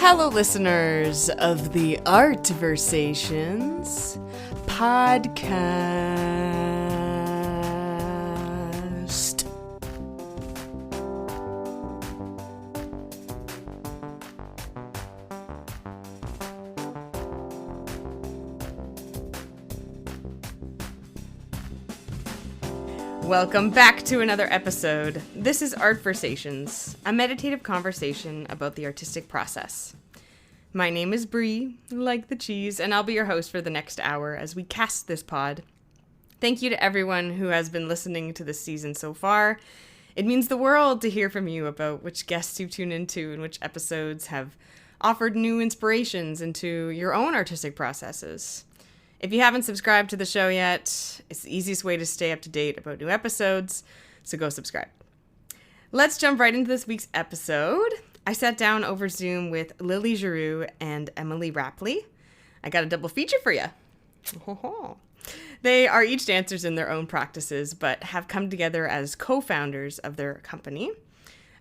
Hello, listeners of the Art Versations podcast. Welcome back to another episode. This is Art Versations, a meditative conversation about the artistic process. My name is Bri, like the cheese, and I'll be your host for the next hour as we cast this pod. Thank you to everyone who has been listening to this season so far. It means the world to hear from you about which guests you tune into and which episodes have offered new inspirations into your own artistic processes. If you haven't subscribed to the show yet, it's the easiest way to stay up to date about new episodes, so go subscribe. Let's jump right into this week's episode. I sat down over Zoom with Lilly Giroux and Emily Rapley. I got a double feature for you. They are each dancers in their own practices, but have come together as co-founders of their company.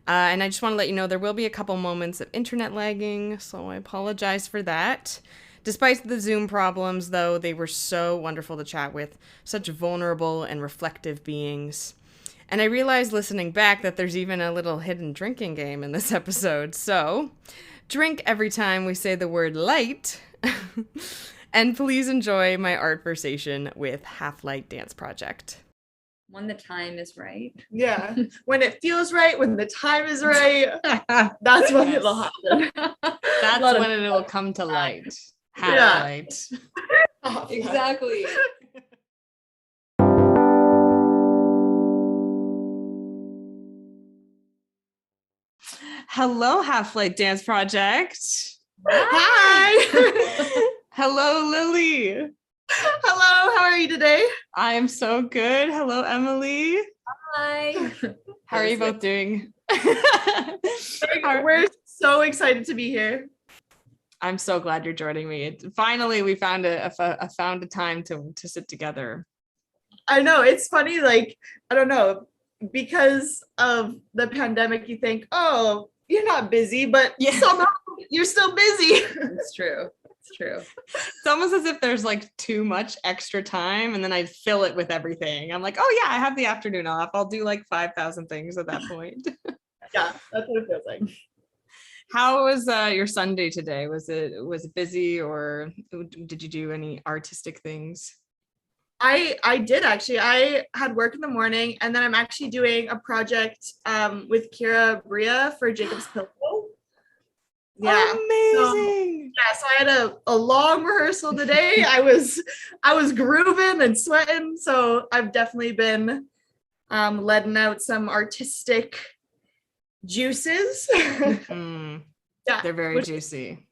And I just want to let you know there will be a couple moments of internet lagging, so I apologize for that. Despite the Zoom problems, though, they were so wonderful to chat with, such vulnerable and reflective beings. And I realized listening back that there's even a little hidden drinking game in this episode. So, drink every time we say the word light. And please enjoy my art versation with Half-Light Dance Project. When the time is right. Yeah. When it feels right, when the time is right, that's when it'll happen. That's when it will come to light. Half-Light. Yeah. Exactly. Hello, Half-Light Dance Project. Hi. Hello, Lilly. Hello. How are you today? I am so good. Hello, Emily. Hi. How are you both doing? We're so excited to be here. I'm so glad you're joining me. Finally, we found a time to sit together. I know. It's funny. Like, I don't know. Because of the pandemic, you think, oh, you're not busy, but somehow you're still busy. It's true. It's true. It's almost as if there's like too much extra time and then I fill it with everything. I'm like, oh yeah, I have the afternoon off. I'll do like 5,000 things at that point. Yeah, that's what it feels like. How was your Sunday today? Was it busy or did you do any artistic things? I did actually. I had work in the morning and then I'm actually doing a project with Bri for Jacob's Pillow. Yeah. Amazing. So I had a long rehearsal today. I was grooving and sweating. So I've definitely been letting out some artistic juices. Yeah, they're very juicy.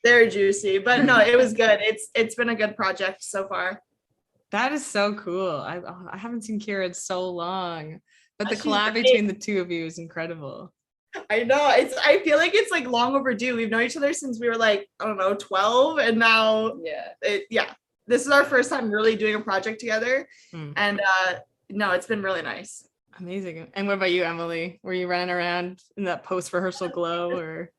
They're juicy, but no, it was good. It's been a good project so far. That is so cool. I haven't seen Kira in so long, but the collab between the two of you is incredible. I know. I feel like it's like long overdue. We've known each other since we were like, I don't know, 12, and now this is our first time really doing a project together. And no, it's been really nice. Amazing. And what about you, Emily? Were you running around in that post-rehearsal glow or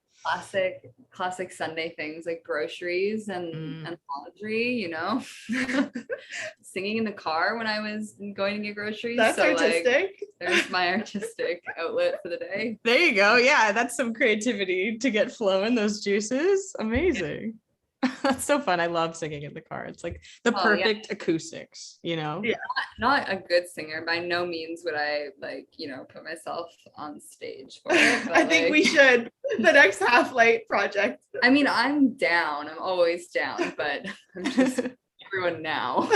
Classic Sunday things like groceries and laundry, you know? Singing in the car when I was going to get groceries. That's artistic. Like, there's my artistic outlet for the day. There you go. Yeah, that's some creativity to get flowing those juices. Amazing. That's so fun. I love singing in the car. It's like the perfect acoustics, you know? Yeah. Not a good singer. By no means would I put myself on stage for it. I think we should. The next Half-Light project. I mean, I'm down. I'm always down, but I'm just everyone now.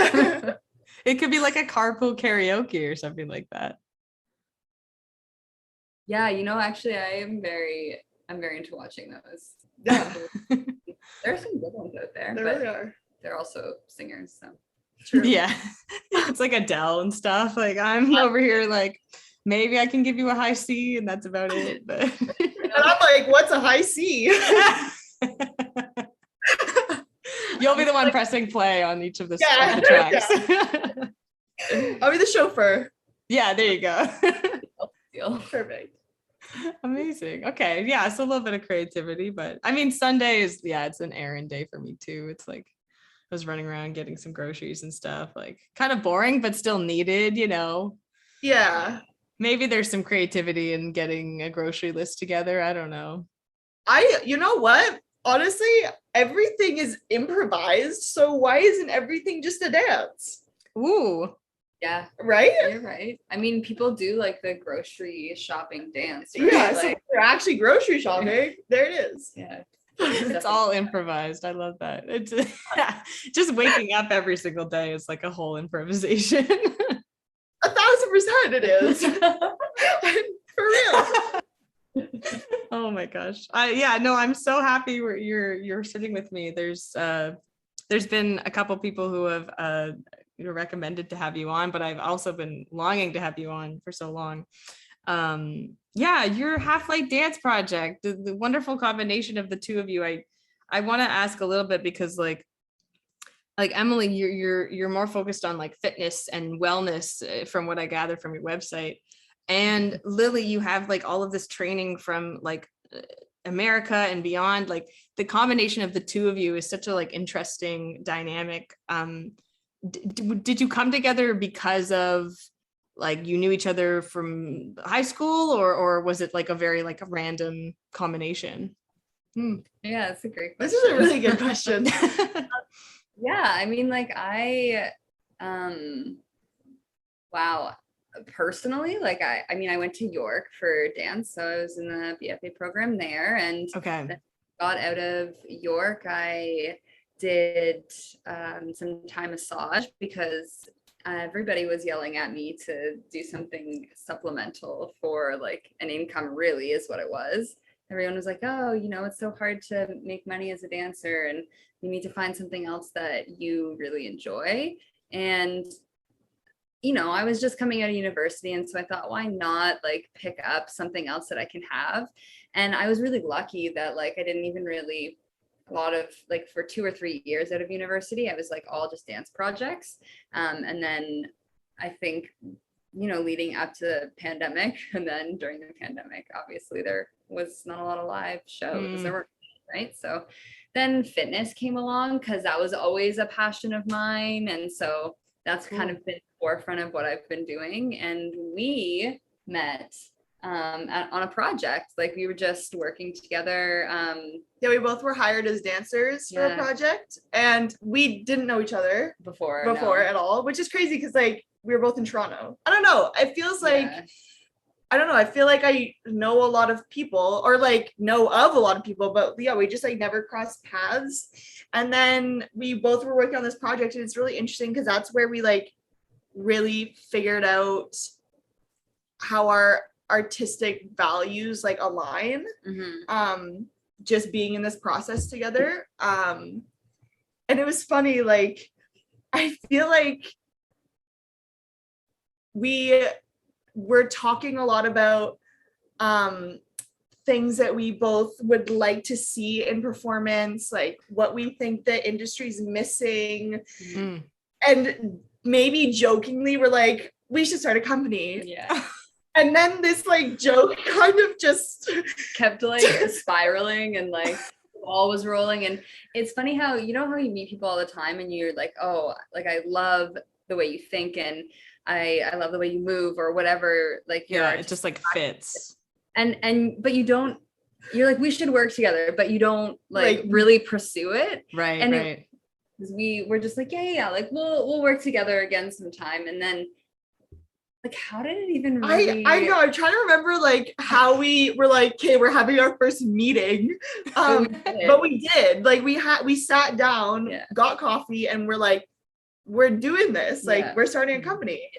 It could be like a carpool karaoke or something like that. Yeah, actually I'm very into watching those. Yeah. There are some good ones out there. There but really are. They're also singers, so. True. Yeah. It's like Adele and stuff. Like I'm over here like, maybe I can give you a high C and that's about it. But and I'm like, what's a high C? You'll be the one pressing play on each of the tracks. I'll be the chauffeur. Yeah, there you go. Perfect. Amazing. Okay. Yeah. So a little bit of creativity, but I mean, Sunday is, yeah, it's an errand day for me too. It's like I was running around getting some groceries and stuff, like kind of boring, but still needed, Yeah. Maybe there's some creativity in getting a grocery list together. I don't know. You know what? Honestly, everything is improvised. So why isn't everything just a dance? Ooh. Yeah, Right? you're right. I mean, people do like the grocery shopping dance, right? Yeah, so Like, we're actually grocery shopping. There it is. yeah. It's all improvised. I love that. It's just waking up every single day is like a whole improvisation. 1,000% it is. For real. Oh my gosh. I'm so happy you're sitting with me. There's been a couple people who have recommended to have you on, but I've also been longing to have you on for so long. Your Half-Light Dance Project, the wonderful combination of the two of you. I want to ask a little bit because like Emily, you're more focused on like fitness and wellness from what I gather from your website. And Lilly, you have like all of this training from like America and beyond. Like the combination of the two of you is such a like interesting dynamic. Did you come together because of like you knew each other from high school, or was it like a very like a random combination? Yeah, it's a great This question. is a really good question. Yeah, I mean, like wow. Personally, like I mean, I went to York for dance, so I was in the BFA program there, and Okay. got out of York. I did some Thai massage because everybody was yelling at me to do something supplemental for like an income, really is what it was. Everyone was like, oh, it's so hard to make money as a dancer and you need to find something else that you really enjoy. And I was just coming out of university, and so I thought, why not like pick up something else that I can have? And I was really lucky that like I didn't even really a lot of like for 2 or 3 years out of university, I was like all just dance projects. And then I think, leading up to the pandemic, and then during the pandemic, obviously there was not a lot of live shows. There were, right? So then fitness came along because that was always a passion of mine. And so that's kind of been the forefront of what I've been doing. And we met on a project. Like we were just working together. Yeah, we both were hired as dancers for a project, and we didn't know each other before at all, which is crazy because like we were both in Toronto. I don't know. It feels like I don't know. I feel like I know a lot of people, or like know of a lot of people, but yeah, we just like never crossed paths. And then we both were working on this project, and it's really interesting because that's where we like really figured out how our artistic values like align. Just being in this process together. And it was funny, like I feel like we were talking a lot about things that we both would like to see in performance, like what we think the industry's missing. And maybe jokingly we're like, we should start a company. Yeah. And then this like joke kind of just kept like spiraling, and like the ball was rolling. And it's funny how how you meet people all the time and you're like, oh, like I love the way you think, and I love the way you move, or whatever. Like it just like fits. And but you're like, we should work together, but you don't like really pursue it. Right. And right. We were just like, yeah, like we'll work together again sometime. And then like, how did it even really... I know, I'm trying to remember like how we were like, okay, we're having our first meeting. But we did. Like we sat down, got coffee, and we're like, we're doing this. Like we're starting a company.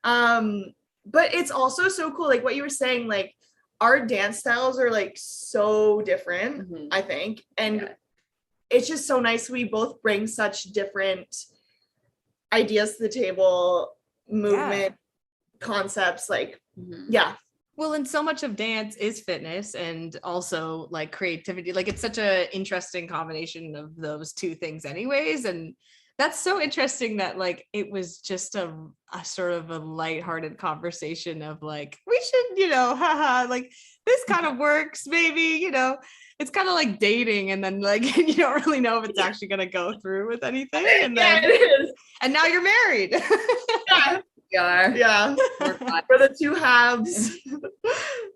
But it's also so cool, like what you were saying, like our dance styles are like so different, I think. And it's just so nice. We both bring such different ideas to the table, movement, concepts, like Well, and so much of dance is fitness and also like creativity. Like it's such a interesting combination of those two things anyways. And That's so interesting that like it was just a sort of a lighthearted conversation of like, we should, haha, like this kind of works, maybe, it's kind of like dating, and then like you don't really know if it's actually gonna go through with anything. And then it is. and now you're married. Yeah. We are. Yeah. For the two halves.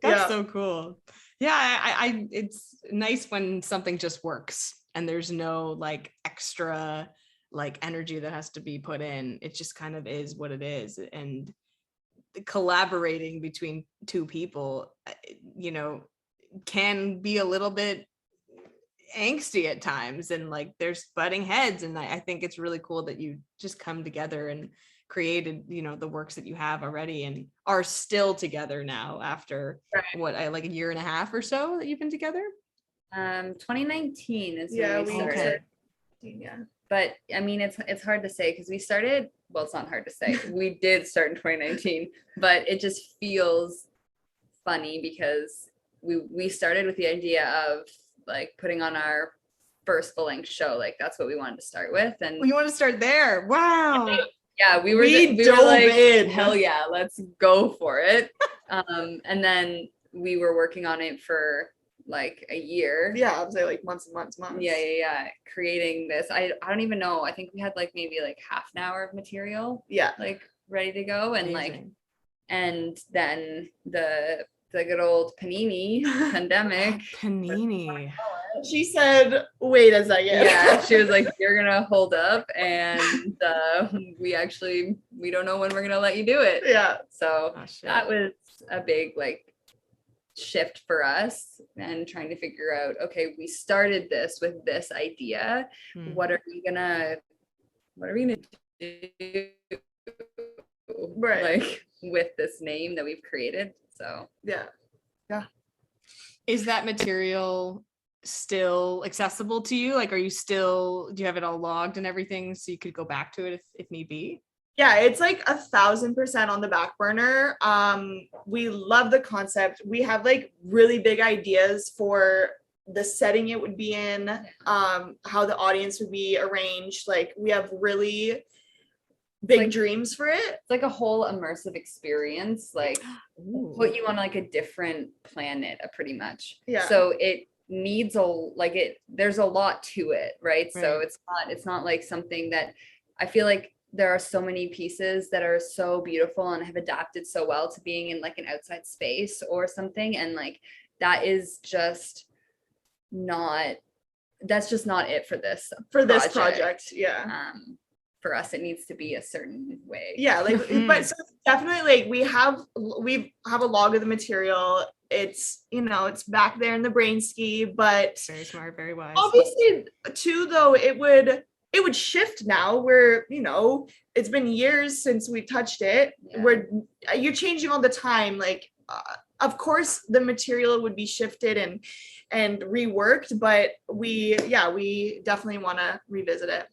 That's so cool. Yeah, I it's nice when something just works and there's no like extra like energy that has to be put in. It just kind of is what it is. And collaborating between two people, can be a little bit angsty at times, and like there's butting heads. And I think it's really cool that you just come together and created, the works that you have already and are still together now after like a year and a half or so that you've been together. 2019 is when we started. Okay. Yeah. But I mean, it's hard to say because we started, well, it's not hard to say. We did start in 2019, but it just feels funny because we started with the idea of like putting on our first full-length show. Like that's what we wanted to start with. And you want to start there. Wow. Yeah, we were like, hell yeah, let's go for it. And then we were working on it for like a year. Yeah, I would say like months and months. Yeah. Creating this. I don't even know. I think we had like maybe like half an hour of material. Yeah. Like ready to go. And Amazing. like, and then the good old panini pandemic. Panini. She said, wait a second. Yeah, she was like, you're gonna hold up, and we don't know when we're gonna let you do it. Yeah. So that was a big like shift for us, and trying to figure out, okay, we started this with this idea. What are we gonna do? Right. Like with this name that we've created. So yeah. Is that material still accessible to you? Like, do you have it all logged and everything so you could go back to it if need be? Yeah, it's like 1,000% on the back burner. We love the concept. We have like really big ideas for the setting it would be in, how the audience would be arranged. Like we have really big dreams for it. It's like a whole immersive experience, like put you on like a different planet, pretty much. Yeah. So it needs there's a lot to it, right? So it's not like something that I feel like there are so many pieces that are so beautiful and have adapted so well to being in like an outside space or something, and like that's just not it for this project. Yeah. For us, it needs to be a certain way. Yeah, like but so definitely like we have a log of the material. It's it's back there in the brain ski, but very smart, very wise. Obviously too though it would shift now where it's been years since we touched it. You're changing all the time, like of course the material would be shifted and reworked, but we definitely want to revisit it.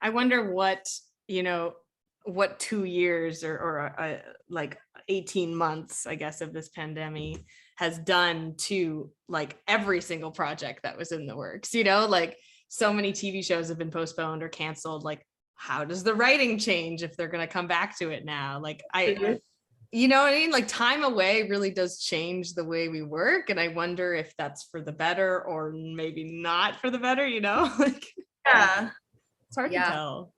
I wonder what 2 years or like 18 months, I guess, of this pandemic has done to like every single project that was in the works. Like so many TV shows have been postponed or canceled. Like, how does the writing change if they're going to come back to it now? Like, you know what I mean? Like time away really does change the way we work. And I wonder if that's for the better or maybe not for the better, like, yeah. It's hard to tell.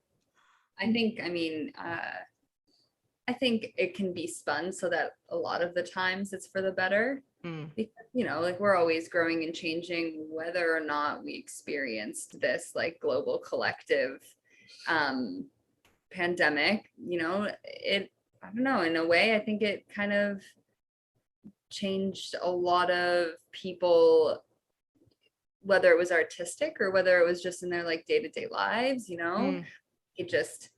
I think it can be spun so that a lot of the times it's for the better, because, like we're always growing and changing, whether or not we experienced this like global collective pandemic, I don't know, in a way, I think it kind of changed a lot of people, whether it was artistic or whether it was just in their like day-to-day lives, it just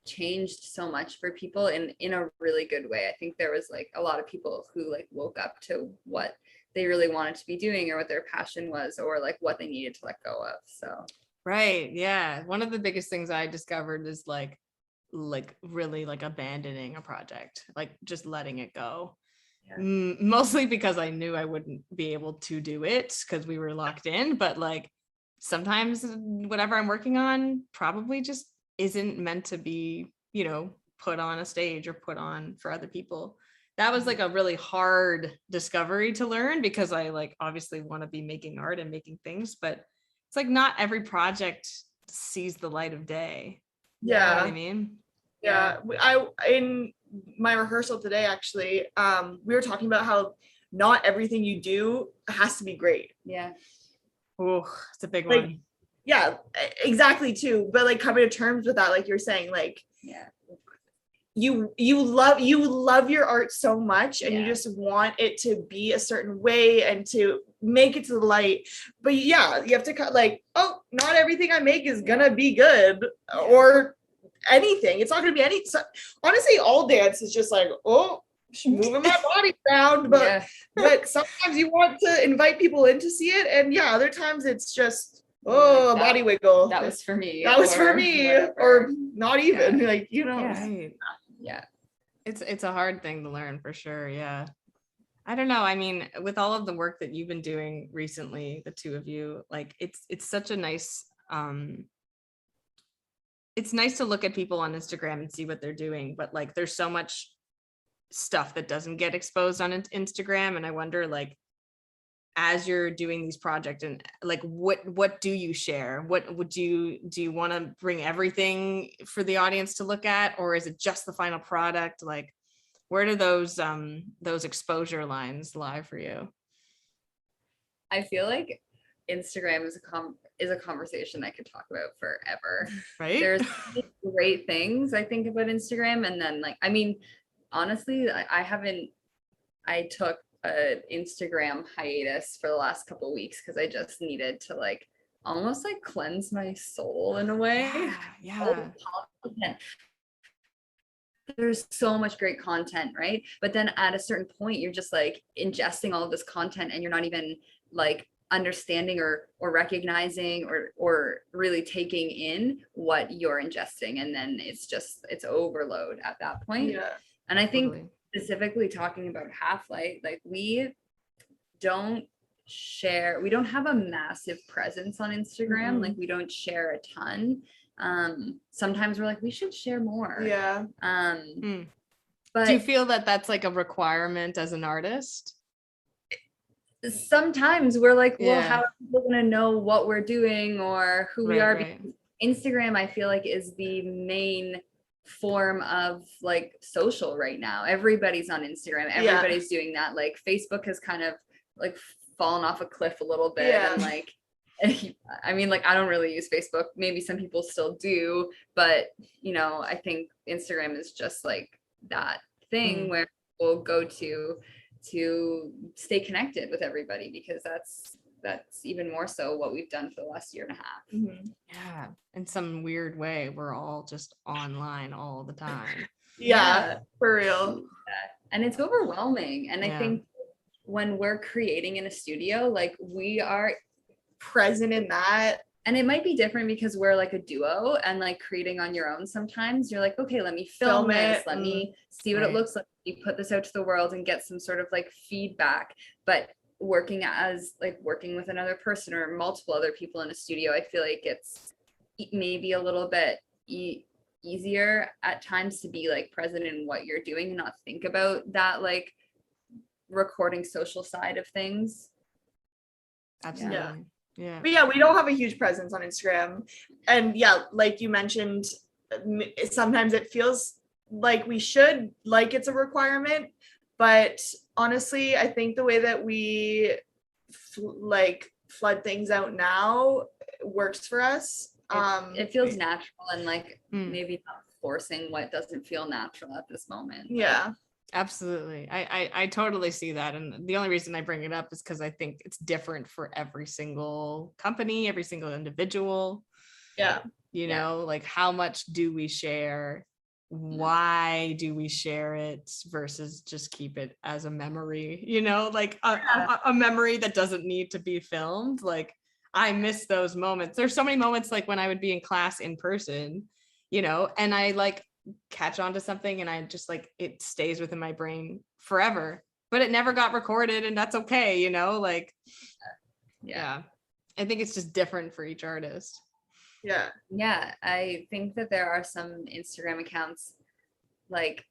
changed so much for people in a really good way. I think there was like a lot of people who like woke up to what they really wanted to be doing or what their passion was or like what they needed to let go of. So right, yeah, one of the biggest things I discovered is like really like abandoning a project, like just letting it go. Mostly because I knew I wouldn't be able to do it because we were locked in, but like sometimes whatever I'm working on probably just isn't meant to be, you know, put on a stage or put on for other people. That was like a really hard discovery to learn, because I like obviously want to be making art and making things, but it's like not every project sees the light of day. You know what I mean? Yeah. I in my rehearsal today, actually, we were talking about how not everything you do has to be great. Yeah. Oh, it's a big Like, one. Yeah, exactly too. But like coming to terms with that, like you're saying, like you love your art so much, and you just want it to be a certain way and to make it to the light. But yeah, you have to cut like, oh, not everything I make is gonna be good, or anything. It's not gonna be any. So, honestly, all dance is just like, oh, moving my body around. But but sometimes you want to invite people in to see it, and yeah, other times it's just, oh, like body wiggle. That was for me. That was for me, whatever. Or not even like, you know. Right. Yeah. It's a hard thing to learn for sure. Yeah. I don't know. I mean, with all of the work that you've been doing recently, the two of you, like it's such a nice it's nice to look at people on Instagram and see what they're doing, but like there's so much stuff that doesn't get exposed on Instagram, and I wonder, like, as you're doing these projects, and like what do you share? What would do you want to bring everything for the audience to look at, or is it just the final product? Like, where do those exposure lines lie for you? I feel like Instagram is a conversation I could talk about forever. Right? There's great things I think about Instagram, and then like, I mean, honestly, I took an Instagram hiatus for the last couple of weeks because I just needed to like almost like cleanse my soul in a way. Yeah. There's so much great content, right? But then at a certain point, you're just like ingesting all of this content, and you're not even like understanding or recognizing or really taking in what you're ingesting, and then it's overload at that point. And I think specifically talking about Half-Light, like we don't have a massive presence on Instagram. Like we don't share a ton. Sometimes we're like, we should share more. But do you feel that that's like a requirement as an artist? Sometimes we're like, well, how are people gonna know what we're doing or who we are? Because Instagram, I feel like, is the main form of like social right now. Everybody's on Instagram. Everybody's doing that. Like Facebook has kind of like fallen off a cliff a little bit. And like, I mean, like, I don't really use Facebook. Maybe some people still do, but you know, I think Instagram is just like that thing where we'll go to stay connected with everybody, because that's even more so what we've done for the last year and a half. Yeah, in some weird way, we're all just online all the time. For real. And it's overwhelming. And I think when we're creating in a studio, like we are present in that. And it might be different because we're like a duo, and like creating on your own, sometimes you're like, okay, let me film this, let me see what it looks like, you put this out to the world and get some sort of like feedback. But working with another person or multiple other people in a studio, I feel like it's maybe a little bit easier at times to be like present in what you're doing and not think about that like recording social side of things. Absolutely. But yeah, we don't have a huge presence on Instagram. And yeah, like you mentioned, sometimes it feels like we should, like it's a requirement. But honestly, I think the way that we flood things out now works for us. It feels natural, and like maybe not forcing what doesn't feel natural at this moment. Absolutely. I totally see that. And the only reason I bring it up is because I think it's different for every single company, every single individual. You know, like how much do we share? Why do we share it versus just keep it as a memory, you know, like a memory that doesn't need to be filmed. Like I miss those moments. There's so many moments like when I would be in class in person, you know, and I like catch on to something and I just like it stays within my brain forever, but it never got recorded, and that's okay, you know, like and I think it's just different for each artist. Yeah. Yeah, I think that there are some Instagram accounts, like,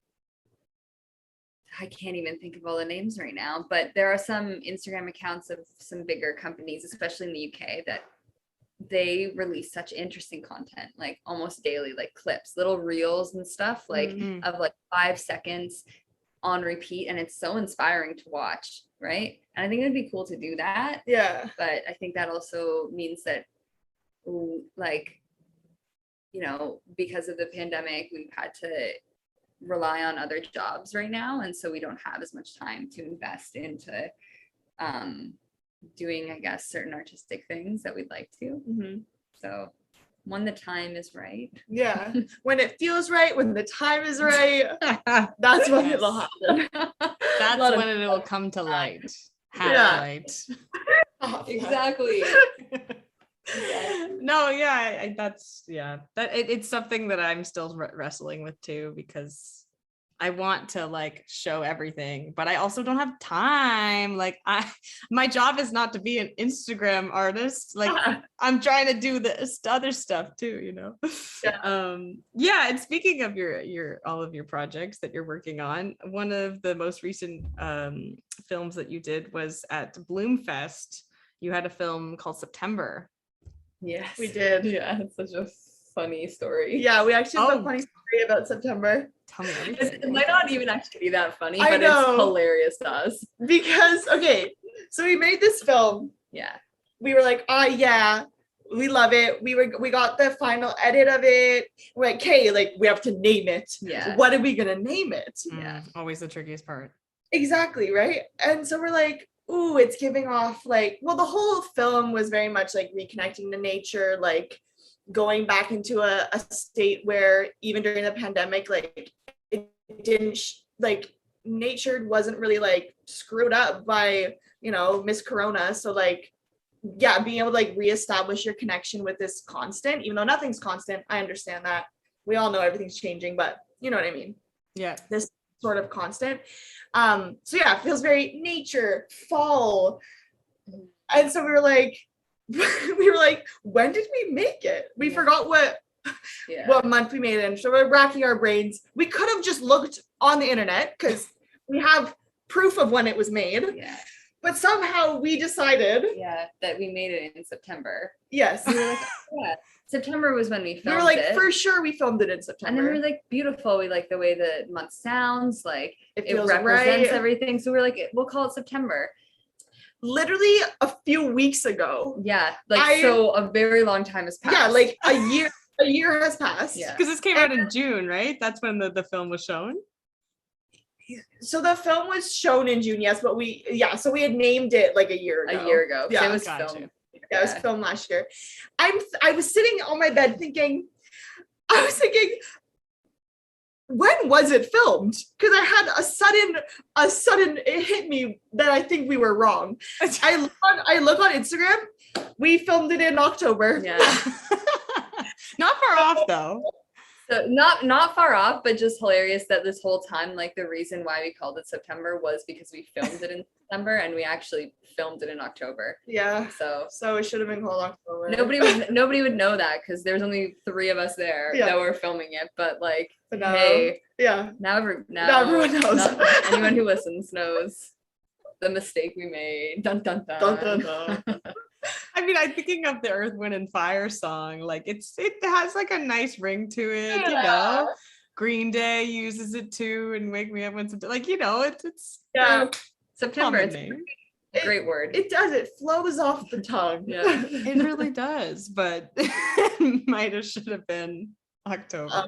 I can't even think of all the names right now, but there are some Instagram accounts of some bigger companies, especially in the UK, that they release such interesting content, like almost daily, like clips, little reels and stuff, like Mhm. of like 5 seconds on repeat. And it's so inspiring to watch, right? And I think it'd be cool to do that. Yeah. But I think that also means that, like, you know, because of the pandemic, we've had to rely on other jobs right now. And so we don't have as much time to invest into doing, I guess, certain artistic things that we'd like to. Mhm. So when the time is right. Yeah. When it feels right, when the time is right, that's when Yes. it'll happen. That's Lot of- when it will come to light. Yeah. Light. Exactly. No, yeah, that's that it's something that I'm still wrestling with too, because I want to like show everything, but I also don't have time. Like my job is not to be an Instagram artist. Like I'm trying to do this other stuff too, you know? Yeah. And speaking of your all of your projects that you're working on, one of the most recent films that you did was at Bloomfest. You had a film called September. Yes. We did. Yeah, it's such a funny story. Yeah, we actually have Oh. a funny story about September. Tell me It everything. might not even actually be that funny, I but know. it's hilarious to us. Because okay, so we made this film. Yeah. We were like, yeah, we love it. We got the final edit of it. We're like, okay, like we have to name it. Yeah. What are we gonna name it? Yeah. Always the trickiest part. Exactly, right? And so we're like, ooh, it's giving off like, well, the whole film was very much like reconnecting to nature, like going back into a state where even during the pandemic, like it didn't like nature wasn't really like screwed up by, you know, Miss Corona. So like, yeah, being able to like reestablish your connection with this constant, even though nothing's constant. I understand that. We all know everything's changing, but you know what I mean? Yeah. This sort of constant. So yeah, it feels very nature, fall. And so we were like, when did we make it? We forgot what month we made it in. So we're racking our brains. We could have just looked on the internet because we have proof of when it was made. Yeah. But somehow we decided. Yeah, that we made it in September. Yes. We were like, yeah. September was when we filmed it. We were like, for sure we filmed it in September. And then we were like, beautiful. We like the way the month sounds, like it feels represents right. everything. So we're like, we'll call it September. Literally a few weeks ago. Yeah, like so a very long time has passed. Yeah, like a year has passed. Yeah. Because this came out in June, right? That's when the film was shown. So the film was shown in June, yes, but so we had named it like a year ago. Yeah, it was gotcha. filmed. Yeah, it was filmed last year. I was sitting on my bed thinking, when was it filmed? Because I had a sudden it hit me that I think we were wrong. I look on Instagram. We filmed it in October. Yeah. Not far off though. So not far off, but just hilarious that this whole time, like the reason why we called it September was because we filmed it in September and we actually filmed it in October. Yeah. So it should have been called October. Nobody would know that because there's only 3 of us there that were filming it. But like, now, hey, yeah. Now everyone knows. Anyone who listens knows the mistake we made. Dun dun dun. Dun, dun, dun. I mean, I'm thinking of the Earth, Wind, and Fire song. Like it has like a nice ring to it, you know. Green Day uses it too, and Wake Me Up When September. Like, you know, it's September. It's a great word. It does. It flows off the tongue. Yeah, it really does. But it should have been October.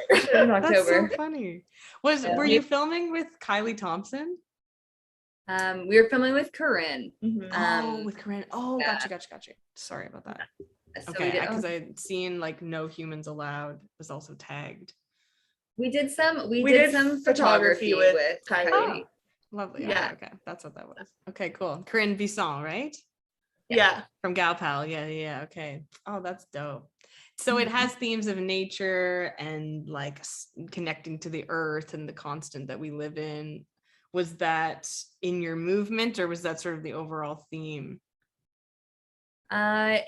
That's so funny. Were you filming with Kylie Thompson? We were filming with Corinne. Mm-hmm. With Corinne. Oh, gotcha. Sorry about that. So okay, because I had seen like No Humans Allowed was also tagged. We did some photography with Kylie. Oh, lovely. Yeah. Okay. That's what that was. Okay, cool. Corinne Bisson, right? Yeah. From Gal Pal. Yeah. Okay. Oh, that's dope. So it has themes of nature and like connecting to the earth and the constant that we live in. Was that in your movement or was that sort of the overall theme? A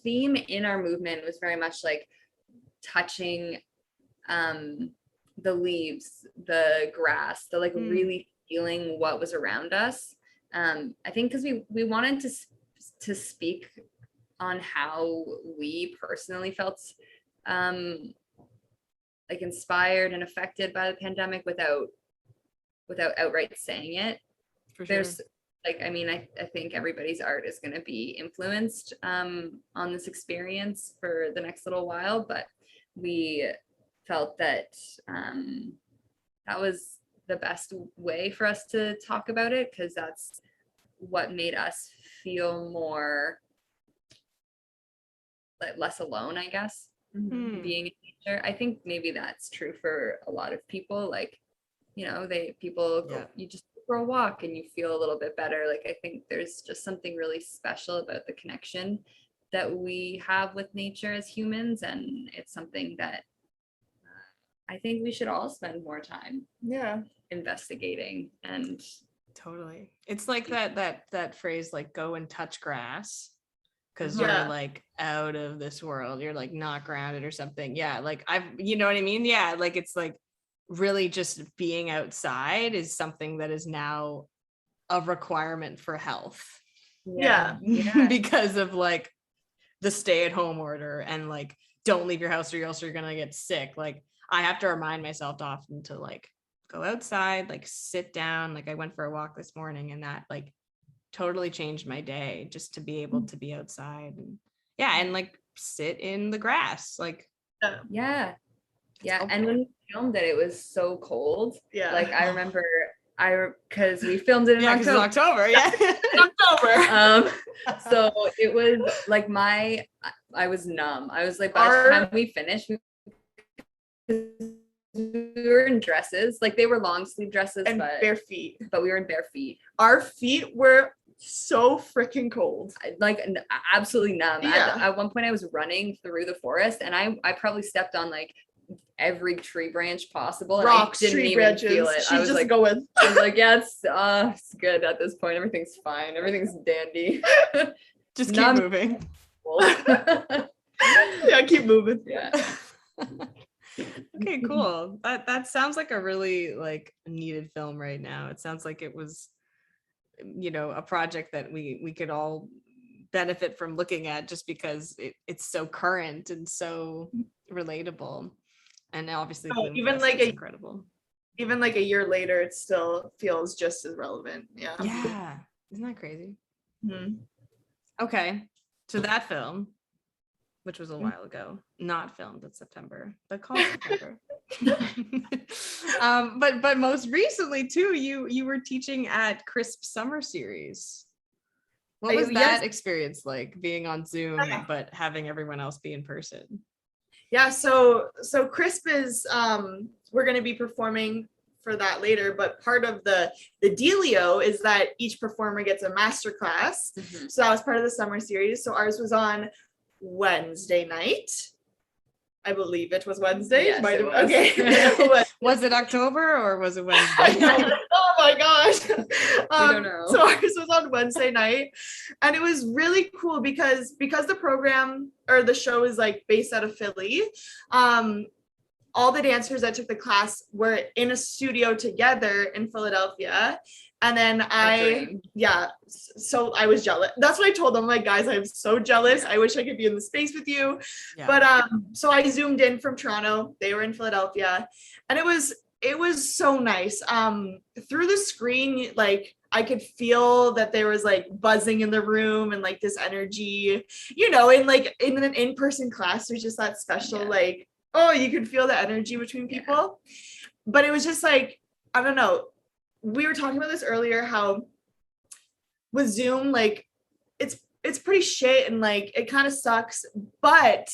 theme in our movement was very much like touching the leaves, the grass, the like really feeling what was around us. I think because we wanted to speak on how we personally felt like inspired and affected by the pandemic without outright saying it. For sure. There's like, I mean, I think everybody's art is going to be influenced on this experience for the next little while, but we felt that that was the best way for us to talk about it, because that's what made us feel more like less alone, I guess, being in nature. I think maybe that's true for a lot of people. Like, you know, you just go for a walk and you feel a little bit better. Like, I think there's just something really special about the connection that we have with nature as humans, and it's something that I think we should all spend more time investigating. And totally, it's like that phrase, like, go and touch grass, because you're like out of this world, you're like not grounded or something. Like you know what I mean? Like it's like really just being outside is something that is now a requirement for health. Because of like the stay-at-home order and like don't leave your house or else you're gonna get sick. Like I have to remind myself often to like go outside, like sit down. Like I went for a walk this morning and that like totally changed my day, just to be able to be outside and like sit in the grass. Like and when we filmed it was so cold. Like I remember because we filmed it in October. October. So it was like I was numb. I was like, by the time we finished, we were in dresses, like they were long sleeve dresses and bare feet, but we were in bare feet. Our feet were so freaking cold, like absolutely numb. At one point I was running through the forest and I probably stepped on like every tree branch possible, rocks, and I didn't tree even branches. feel it. I was just like going. I was like, yeah, it's good at this point. Everything's fine. Everything's dandy. Just keep moving. Keep moving. Okay, cool. That sounds like a really like needed film right now. It sounds like it was, you know, a project that we could all benefit from looking at, just because it's so current and so relatable. And obviously even like incredible. Even like a year later, it still feels just as relevant. Isn't that crazy? Okay, so that film, which was a while ago, not filmed in September, but called September. But most recently too, you were teaching at KRISP summer series. What was that experience like, being on Zoom but having everyone else be in person? So KRISP is we're going to be performing for that later, but part of the dealio is that each performer gets a master class. So that was part of the summer series. So ours was on Wednesday night. I believe it was Wednesday. Yes, it was. Okay. Was it October or was it Wednesday? Oh my gosh. I don't know. So ours was on Wednesday night, and it was really cool because the program or the show is like based out of Philly. All the dancers that took the class were in a studio together in Philadelphia. And then so I was jealous. That's what I told them, like, guys, I'm so jealous. I wish I could be in the space with you. But so I zoomed in from Toronto. They were in Philadelphia, and it was so nice. Through the screen, like I could feel that there was like buzzing in the room and like this energy, you know, and like in an in-person class, there's just that special like, oh, you could feel the energy between people. But it was just like, I don't know. We were talking about this earlier, how with Zoom, like it's pretty shit and like it kind of sucks, but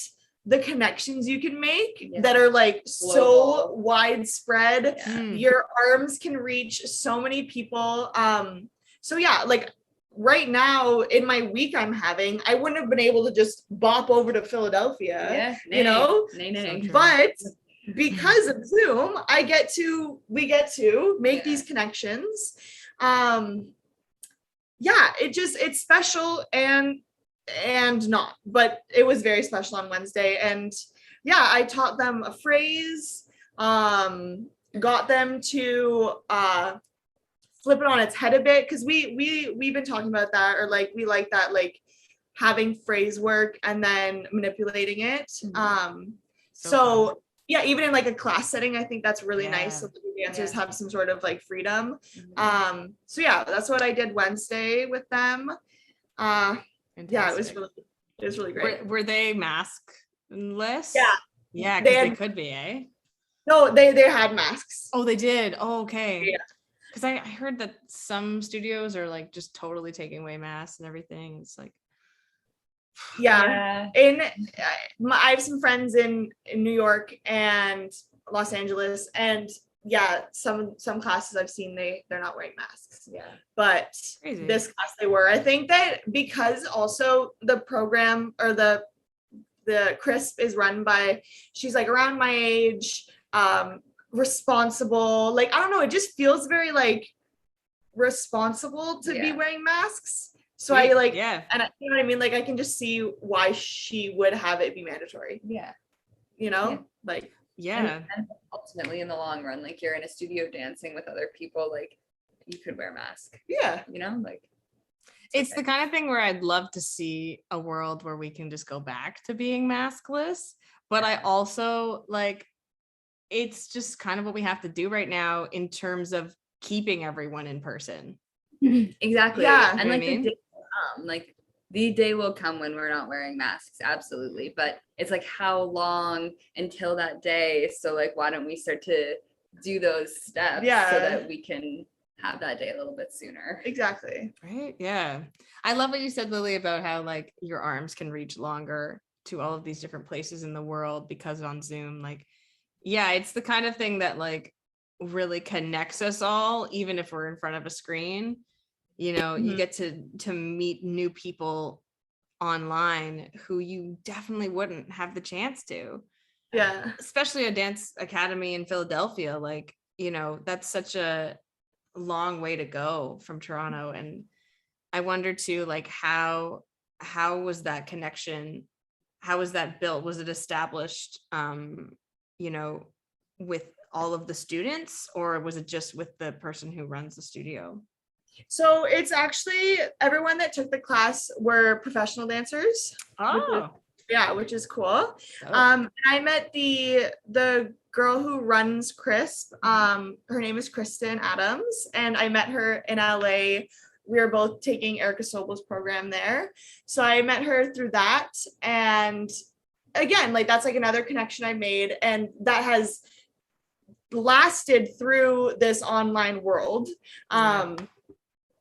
the connections you can make that are like so widespread, your arms can reach so many people. So like right now in my week I'm having, I wouldn't have been able to just bop over to Philadelphia, you know, but because of Zoom, we get to make these connections. yeah, it's special and not, but it was very special on Wednesday. And yeah, I taught them a phrase, got them to flip it on its head a bit, because we've been talking about that, or like we like that, like having phrase work and then manipulating it. So yeah, even in like a class setting, I think that's really nice, so the dancers have some sort of like freedom. So yeah, that's what I did Wednesday with them. Yeah, it was really great. Were they maskless? Yeah, because they could be, eh? No, they had masks. Oh, they did. Oh, okay. Yeah. Because I heard that some studios are like just totally taking away masks and everything. It's like, yeah. I have some friends in New York and Los Angeles, and yeah, some classes I've seen they're not wearing masks. Yeah. But crazy. This class they were. I think that because also the program, or the KRISP is run by, she's like around my age, responsible. Like, I don't know, it just feels very like responsible to be wearing masks. So I like, and you know what I mean? Like, I can just see why she would have it be mandatory. Yeah. You know, like, and ultimately in the long run, like, you're in a studio dancing with other people, like, you could wear a mask. Yeah. You know, like, it's the kind of thing where I'd love to see a world where we can just go back to being maskless. But I also like, it's just kind of what we have to do right now in terms of keeping everyone in person. Exactly. Yeah. And like, the day will come, like, the day will come when we're not wearing masks. Absolutely. But it's like, how long until that day? So like, why don't we start to do those steps so that we can have that day a little bit sooner? Exactly. Right. Yeah. I love what you said, Lily, about how like your arms can reach longer to all of these different places in the world because on Zoom, like, yeah, it's the kind of thing that like really connects us all, even if we're in front of a screen. You know, you get to meet new people online who you definitely wouldn't have the chance to. Yeah. Especially a dance academy in Philadelphia. Like, you know, that's such a long way to go from Toronto. And I wonder too, like, how was that connection? How was that built? Was it established, you know, with all of the students, or was it just with the person who runs the studio? So it's actually everyone that took the class were professional dancers. Which is cool. I met the girl who runs KRISP. Her name is Kristen Adams, and I met her in LA. We were both taking Erica Sobel's program there. So I met her through that. And again, like, that's like another connection I made, and that has lasted through this online world.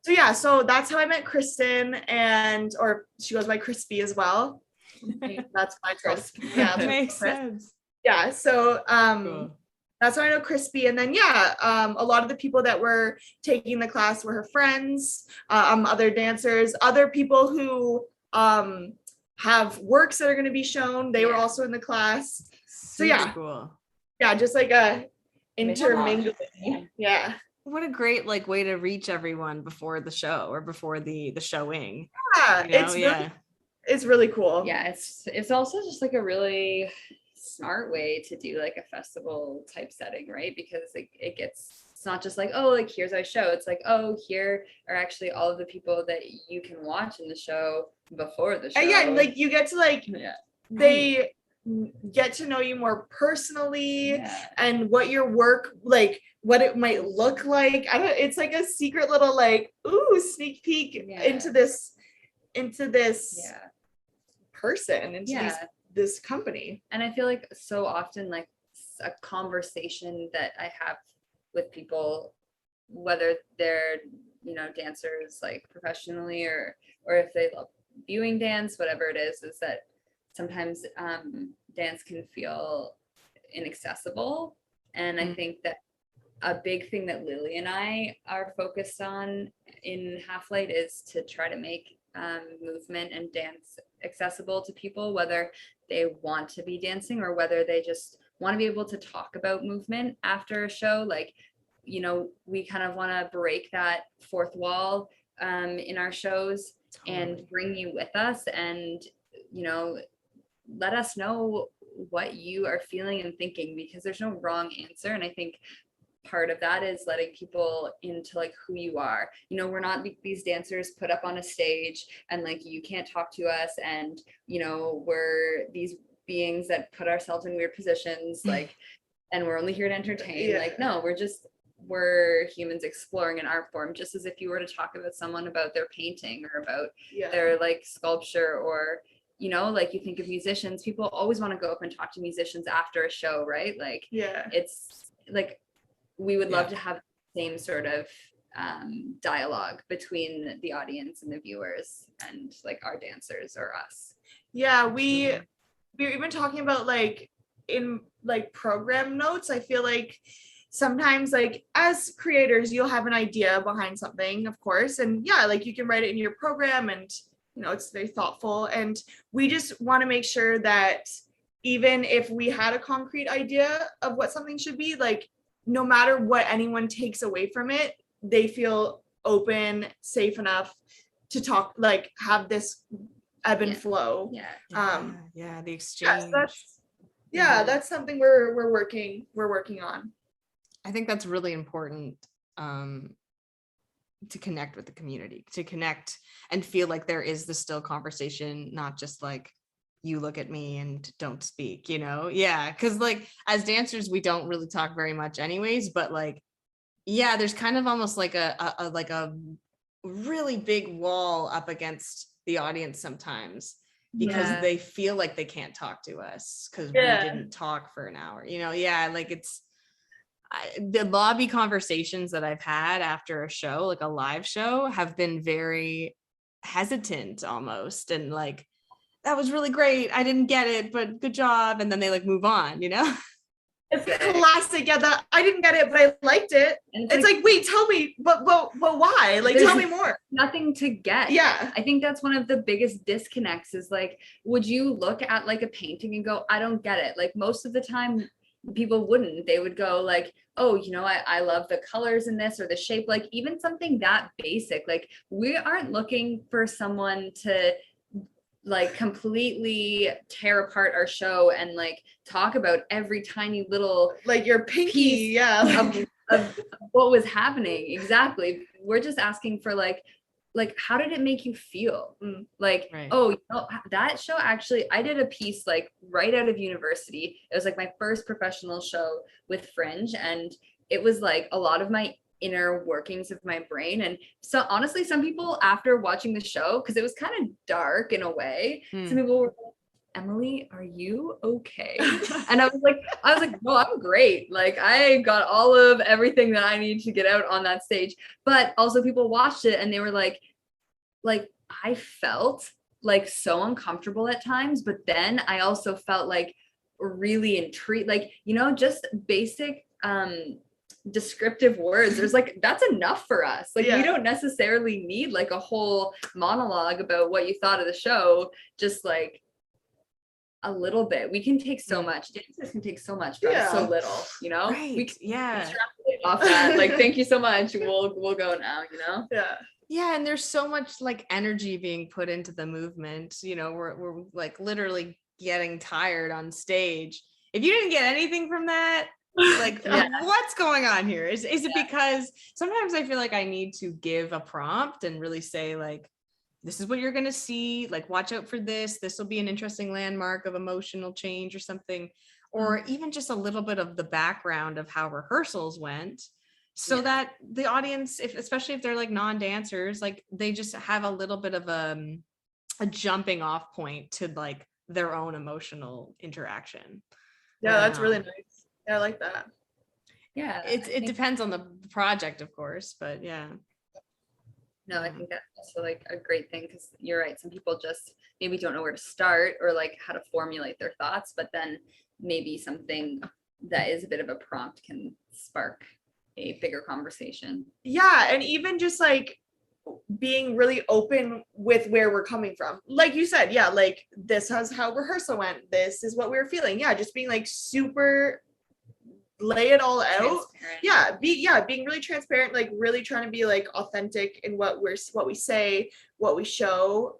So yeah, so that's how I met Kristen, or she goes by Crispy as well. That's my KRISP. Yeah, makes sense. Yeah, so cool. That's how I know Crispy. And then a lot of the people that were taking the class were her friends, other dancers, other people who have works that are going to be shown. They were also in the class. So yeah, cool. Yeah, just like a intermingling. Yeah. What a great like way to reach everyone before the show or before the showing. Yeah, you know? It's really cool. Yeah, it's also just like a really smart way to do like a festival type setting, right? Because it's not just like, oh, like, here's our show. It's like, oh, here are actually all of the people that you can watch in the show before the show. And yeah, like, you get to like, they get to know you more personally, and what your work, like, what it might look like. It's like a secret little like, ooh, sneak peek into this person, into this company. And I feel like so often, like, a conversation that I have with people, whether they're, you know, dancers like professionally or if they love viewing dance, whatever it is that sometimes dance can feel inaccessible. And I think that a big thing that Lily and I are focused on in Half Light is to try to make movement and dance accessible to people, whether they want to be dancing or whether they just want to be able to talk about movement after a show. Like, you know, we kind of want to break that fourth wall in our shows and bring you with us, and let us know what you are feeling and thinking, because there's no wrong answer. And I think part of that is letting people into like who you are. We're not these dancers put up on a stage and like you can't talk to us, and we're these beings that put ourselves in weird positions, like, and we're only here to entertain. Like, no, we're humans exploring an art form, just as if you were to talk about someone about their painting or about their like sculpture, or like you think of musicians, people always want to go up and talk to musicians after a show, right? Like, it's like we would love to have the same sort of dialogue between the audience and the viewers and like our dancers or us. We're even talking about like in like program notes. I feel like sometimes like as creators you'll have an idea behind something, of course, and like you can write it in your program, and it's very thoughtful, and we just want to make sure that even if we had a concrete idea of what something should be, like no matter what anyone takes away from it, they feel open, safe enough to talk, like have this ebb and flow. The exchange. That's something we're working on. I think that's really important, to connect with the community, to connect and feel like there is the still conversation, not just like you look at me and don't speak, because like as dancers we don't really talk very much anyways, but like there's kind of almost like a really big wall up against the audience sometimes, because they feel like they can't talk to us because we didn't talk for an hour, like it's the lobby conversations that I've had after a show, like a live show, have been very hesitant almost, and like, that was really great, I didn't get it, but good job, and then they like move on. It's classic. That I didn't get it, but I liked it. And it's like, wait, tell me, but why? Like, tell me more. Nothing to get. I think that's one of the biggest disconnects, is like, would you look at like a painting and go, I don't get it? Like most of the time people wouldn't. They would go like, oh, I love the colors in this, or the shape, like even something that basic. Like we aren't looking for someone to like completely tear apart our show and like talk about every tiny little like your pinky of what was happening. Exactly. We're just asking for like how did it make you feel? Like, oh, that show, actually I did a piece like right out of university. It was like my first professional show with Fringe, and it was like a lot of my inner workings of my brain. And so honestly, some people after watching the show, because it was kind of dark in a way, some people were like, Emily, are you okay? And I was like, no, I'm great. Like I got all of everything that I need to get out on that stage. But also people watched it and they were like I felt like so uncomfortable at times, but then I also felt like really intrigued, like, just basic descriptive words. There's like, that's enough for us. Like we don't necessarily need like a whole monologue about what you thought of the show. Just like a little bit. We can take so much. Dancers can take so much from so little, we can extrapolate off that. Like, thank you so much. We'll go now, and there's so much like energy being put into the movement. We're like literally getting tired on stage. If you didn't get anything from that, like what's going on here? Is it because sometimes I feel like I need to give a prompt and really say like, this is what you're going to see, like watch out for this will be an interesting landmark of emotional change or something, or even just a little bit of the background of how rehearsals went, so that the audience, especially if they're like non-dancers, like they just have a little bit of a jumping off point to like their own emotional interaction. That's really nice. I like that. It depends on the project, of course, but No, I think that's also like a great thing, because you're right. Some people just maybe don't know where to start or like how to formulate their thoughts, but then maybe something that is a bit of a prompt can spark a bigger conversation. And even just like being really open with where we're coming from. Like you said, like this is how rehearsal went. This is what we were feeling. Just being like super lay it all out. Transparent. Being really transparent, like really trying to be like authentic in what we say, what we show.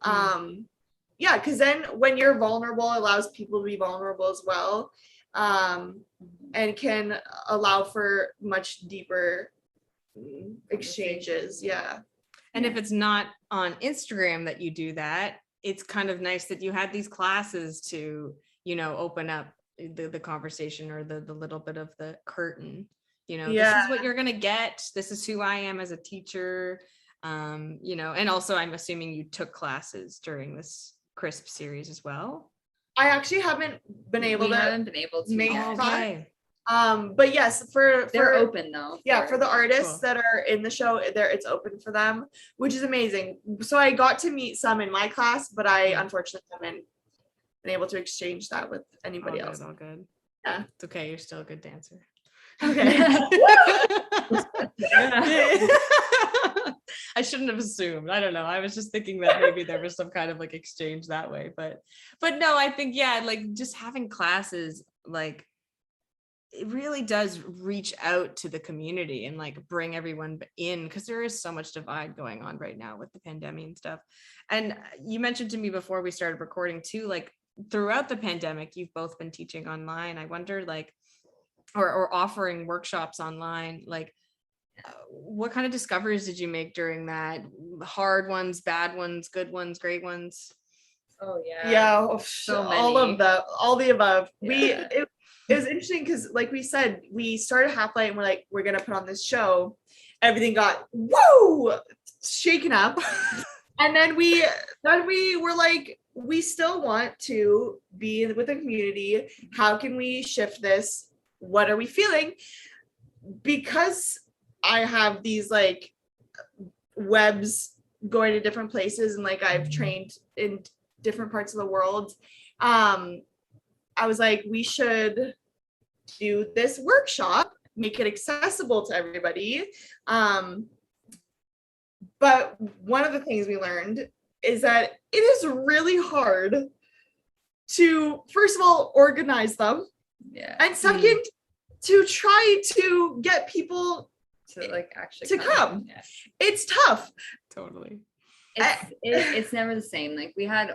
Because then when you're vulnerable, it allows people to be vulnerable as well, and can allow for much deeper exchanges. And if it's not on Instagram that you do that, it's kind of nice that you had these classes to, you know, open up the conversation, or the little bit of the curtain, you know, this is what you're going to get. This is who I am as a teacher. You know, and also I'm assuming you took classes during this KRISP series as well. I actually haven't been able to make okay. But yes, they're open though. For the artists that are in the show, it's open for them, which is amazing. So I got to meet some in my class, but I unfortunately haven't been able to exchange that with anybody else. All good. Yeah, it's okay. You're still a good dancer. Okay. I shouldn't have assumed. I don't know. I was just thinking that maybe there was some kind of like exchange that way, but no, I think, like just having classes, like it really does reach out to the community and like bring everyone in, because there is so much divide going on right now with the pandemic and stuff. And you mentioned to me before we started recording too, like throughout the pandemic, you've both been teaching online. I wonder, like, or offering workshops online, like what kind of discoveries did you make during that? Hard ones, bad ones, good ones, great ones? Oh so all the above. It was interesting because, like we said, we started Halflight and we're gonna put on this show. Everything got shaken up, and then we were like, we still want to be with the community. How can we shift this? What are we feeling? Because I have these like webs going to different places, and like I've trained in different parts of the world. I was like, we should do this workshop, make it accessible to everybody. But one of the things we learned is that it is really hard to, first of all, organize them. And second, to try to get people to like actually to come. It's tough. Totally. It's never the same. Like we had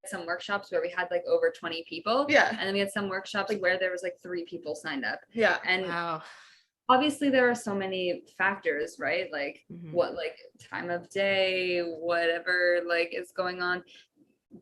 some workshops where we had like over 20 people. And then we had some workshops where there was like 3 people signed up. And obviously there are so many factors, right? Like what, like time of day, whatever like is going on.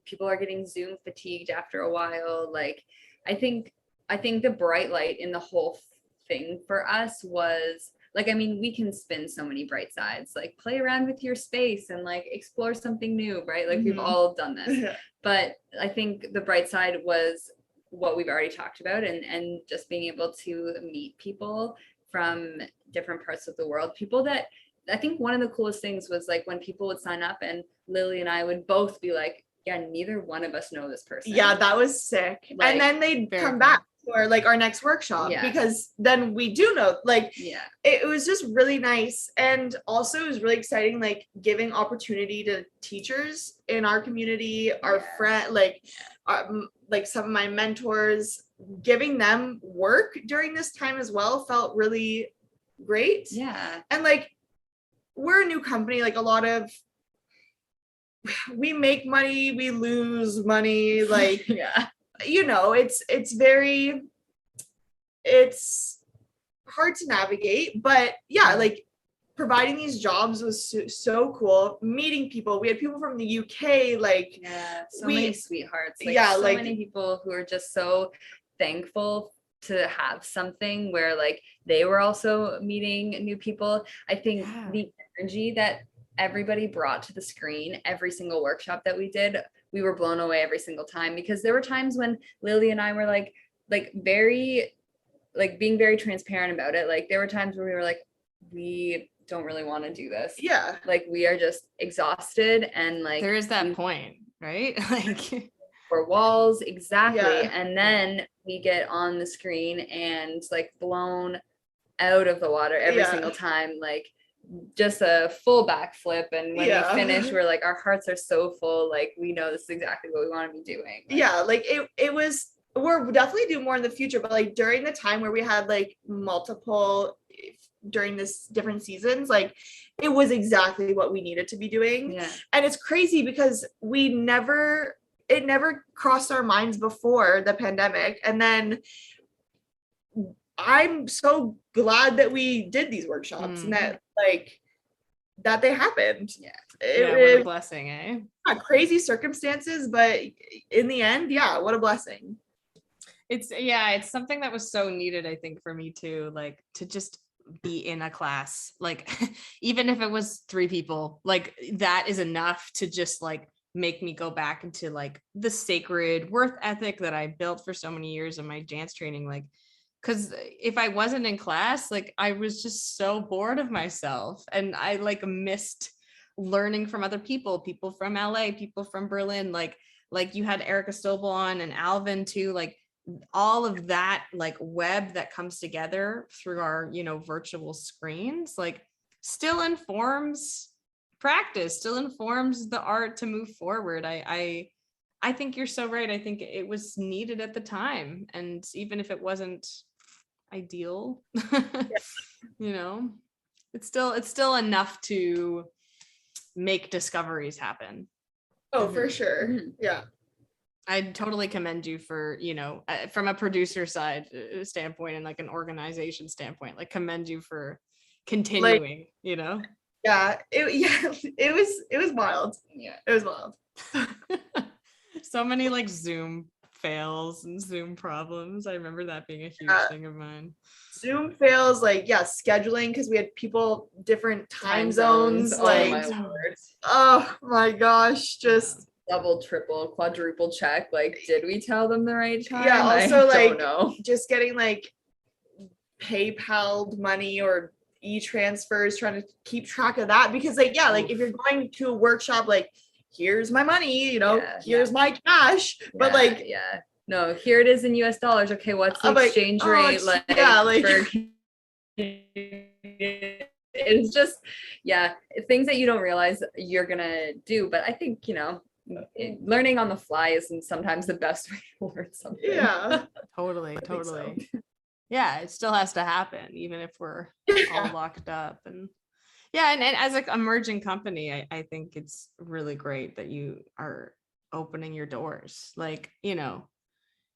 People are getting Zoom fatigued after a while. Like I think the bright light in the whole thing for us was like, I mean, we can spin so many bright sides, like play around with your space and like explore something new, right? Like we've all done this, but I think the bright side was what we've already talked about, and just being able to meet people from different parts of the world, people that I think one of the coolest things was like when people would sign up and Lily and I would both be like, yeah, neither one of us know this person. Yeah, that was sick. Like, and then they'd come back for like our next workshop because then we do know, like, it was just really nice. And also it was really exciting, like giving opportunity to teachers in our community, our friend, like some of my mentors, giving them work during this time as well felt really great. And like, we're a new company, like a lot of, we make money, we lose money, like you know, it's hard to navigate, but like providing these jobs was so cool. Meeting people, we had people from the UK, like so many sweethearts, like so many people who are just so thankful to have something where like they were also meeting new people. I think the energy that everybody brought to the screen, every single workshop that we did, we were blown away every single time, because there were times when Lily and I were like very, like being very transparent about it. Like there were times where we were like, we don't really want to do this. Like we are just exhausted, and like there is that point, right? Like for walls, exactly. And then we get on the screen and like blown out of the water every single time, like just a full backflip, and when we finish we're like, our hearts are so full, like we know this is exactly what we want to be doing. Like it was we're definitely do more in the future, but like during the time where we had like multiple during this different seasons, like it was exactly what we needed to be doing. Yeah. And it's crazy because it never crossed our minds before the pandemic. And then I'm so glad that we did these workshops and that that they happened. Yeah. What a blessing, eh? Crazy circumstances, but in the end, what a blessing. It's something that was so needed, I think, for me too, like to just be in a class, like even if it was 3 people, like that is enough to just like make me go back into like the sacred worth ethic that I built for so many years of my dance training. Like, because if I wasn't in class, like I was just so bored of myself, and I like missed learning from other people from LA, people from Berlin, like you had Erica Stobel on and Alvin too, like all of that like web that comes together through our virtual screens, like still informs practice, still informs the art to move forward. I think you're so right. I think it was needed at the time, and even if it wasn't ideal, it's still enough to make discoveries happen. Oh, for sure. Yeah. I totally commend you for, from a producer side standpoint and like an organization standpoint, like commend you for continuing, Yeah, it was wild. Yeah, it was wild. So many like Zoom fails and Zoom problems. I remember that being a huge thing of mine. Zoom fails, like scheduling, because we had people different time zones. Like, oh my gosh, just double, triple, quadruple check. Like, did we tell them the right time? Yeah. Also, I don't know. Just getting like PayPal money or e-transfers, trying to keep track of that, because like if you're going to a workshop, like here's my money, here's my cash, but like no, here it is in US dollars. Okay, what's the exchange rate? It's just things that you don't realize you're gonna do. But I think learning on the fly isn't sometimes the best way to learn something. Yeah. Totally. Yeah, it still has to happen, even if we're all locked up. And and as an emerging company, I think it's really great that you are opening your doors, like,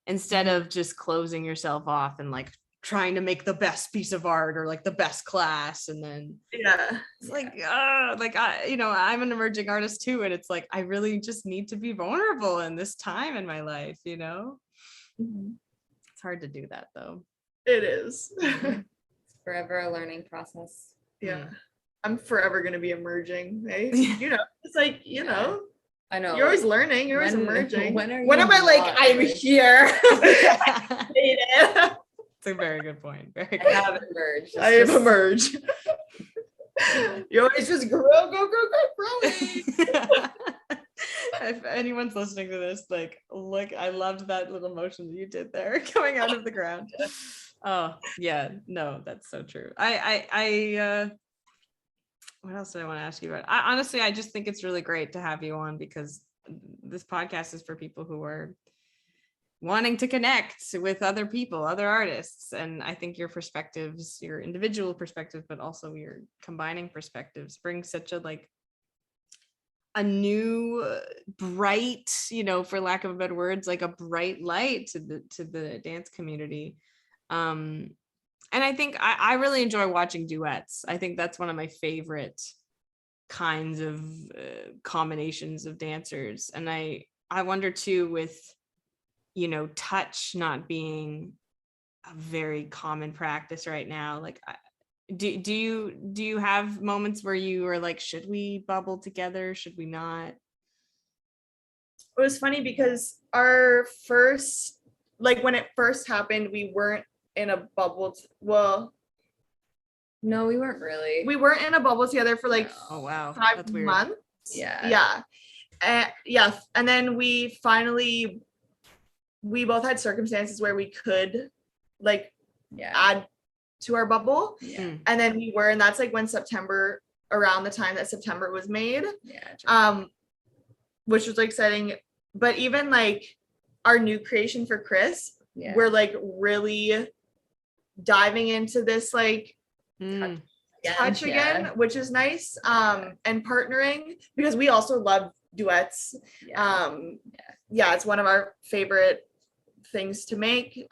instead of just closing yourself off and like trying to make the best piece of art or like the best class. And then it's I'm an emerging artist too. And it's like, I really just need to be vulnerable in this time in my life, It's hard to do that though. It is. It's forever a learning process. Yeah. I'm forever going to be emerging. Hey? It's like, I know. You're always learning. You're always emerging. When am I like, I'm here? It's a very good point. Very good. I have emerged. I have emerged. You always just grow, growing. If anyone's listening to this, like, look, I loved that little motion that you did there coming out of the ground. Oh yeah, no, that's so true. I what else did I want to ask you about? Honestly, I just think it's really great to have you on, because this podcast is for people who are wanting to connect with other people, other artists. And I think your perspectives, your individual perspectives, but also your combining perspectives, bring such a new bright, for lack of better words, like a bright light to the dance community. And I think I really enjoy watching duets. I think that's one of my favorite kinds of combinations of dancers. And I wonder too, with, touch not being a very common practice right now, like, do you have moments where you are like, should we bubble together? Should we not? It was funny because our first, when it first happened, we weren't in a bubble. No, we weren't really. We weren't in a bubble together for 5 That's months. Yeah. And then we both had circumstances where we could add to our bubble. Yeah. And then we were, and that's when September, around the time that September was made. Yeah. Which was exciting. But even our new creation for KRISP. Yeah. We're like really diving into this like touch again, which is nice. And partnering, because we also love duets. Yeah, it's one of our favorite things to make.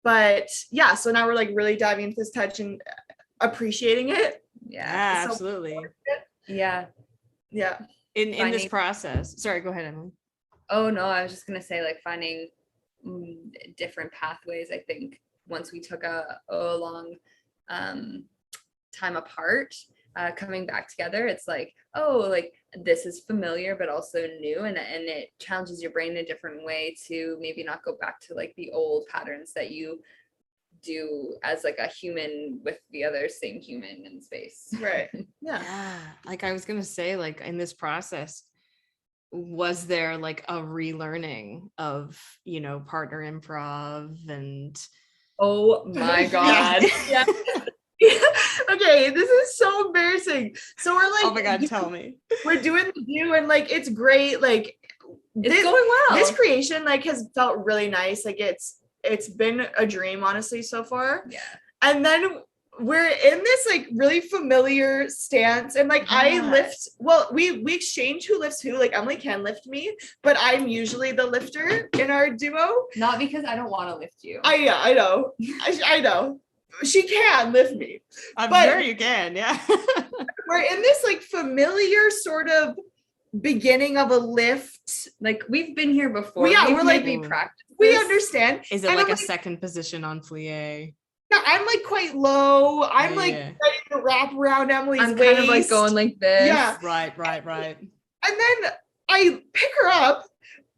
But yeah, so now we're like really diving into this touch and appreciaing it. Yeah, So absolutely. Yeah. In this process. Sorry, go ahead, Emily. Oh no, I was just gonna say like finding different pathways. I think once we took a long time apart, coming back together, it's like, oh, like this is familiar but also new, and it challenges your brain in a different way to maybe not go back to like the old patterns that you do as like a human with the other same human in space. Right. Yeah. Like I was gonna say, like in this process, was there like a relearning of, you know, partner improv and oh my god. Yeah. Okay, this is so embarrassing. So we're like, oh my god, tell me. We're doing the do, and like it's great. Like it's going well. This creation like has felt really nice. Like it's been a dream, honestly, so far. Yeah. And then we're in this like really familiar stance, and like I lift. Well, we exchange who lifts who. Like Emily can lift me, but I'm usually the lifter in our duo. Not because I don't want to lift you. I know. I know. She can lift me. I'm sure you can. Yeah. We're in this like familiar sort of beginning of a lift. Like we've been here before. Yeah, we're like we practice. We understand. Is it like a second position on plie? Yeah, I'm like quite low. I'm like ready to wrap around Emily's waist. Kind of like going like this. Yeah. Right. And then I pick her up,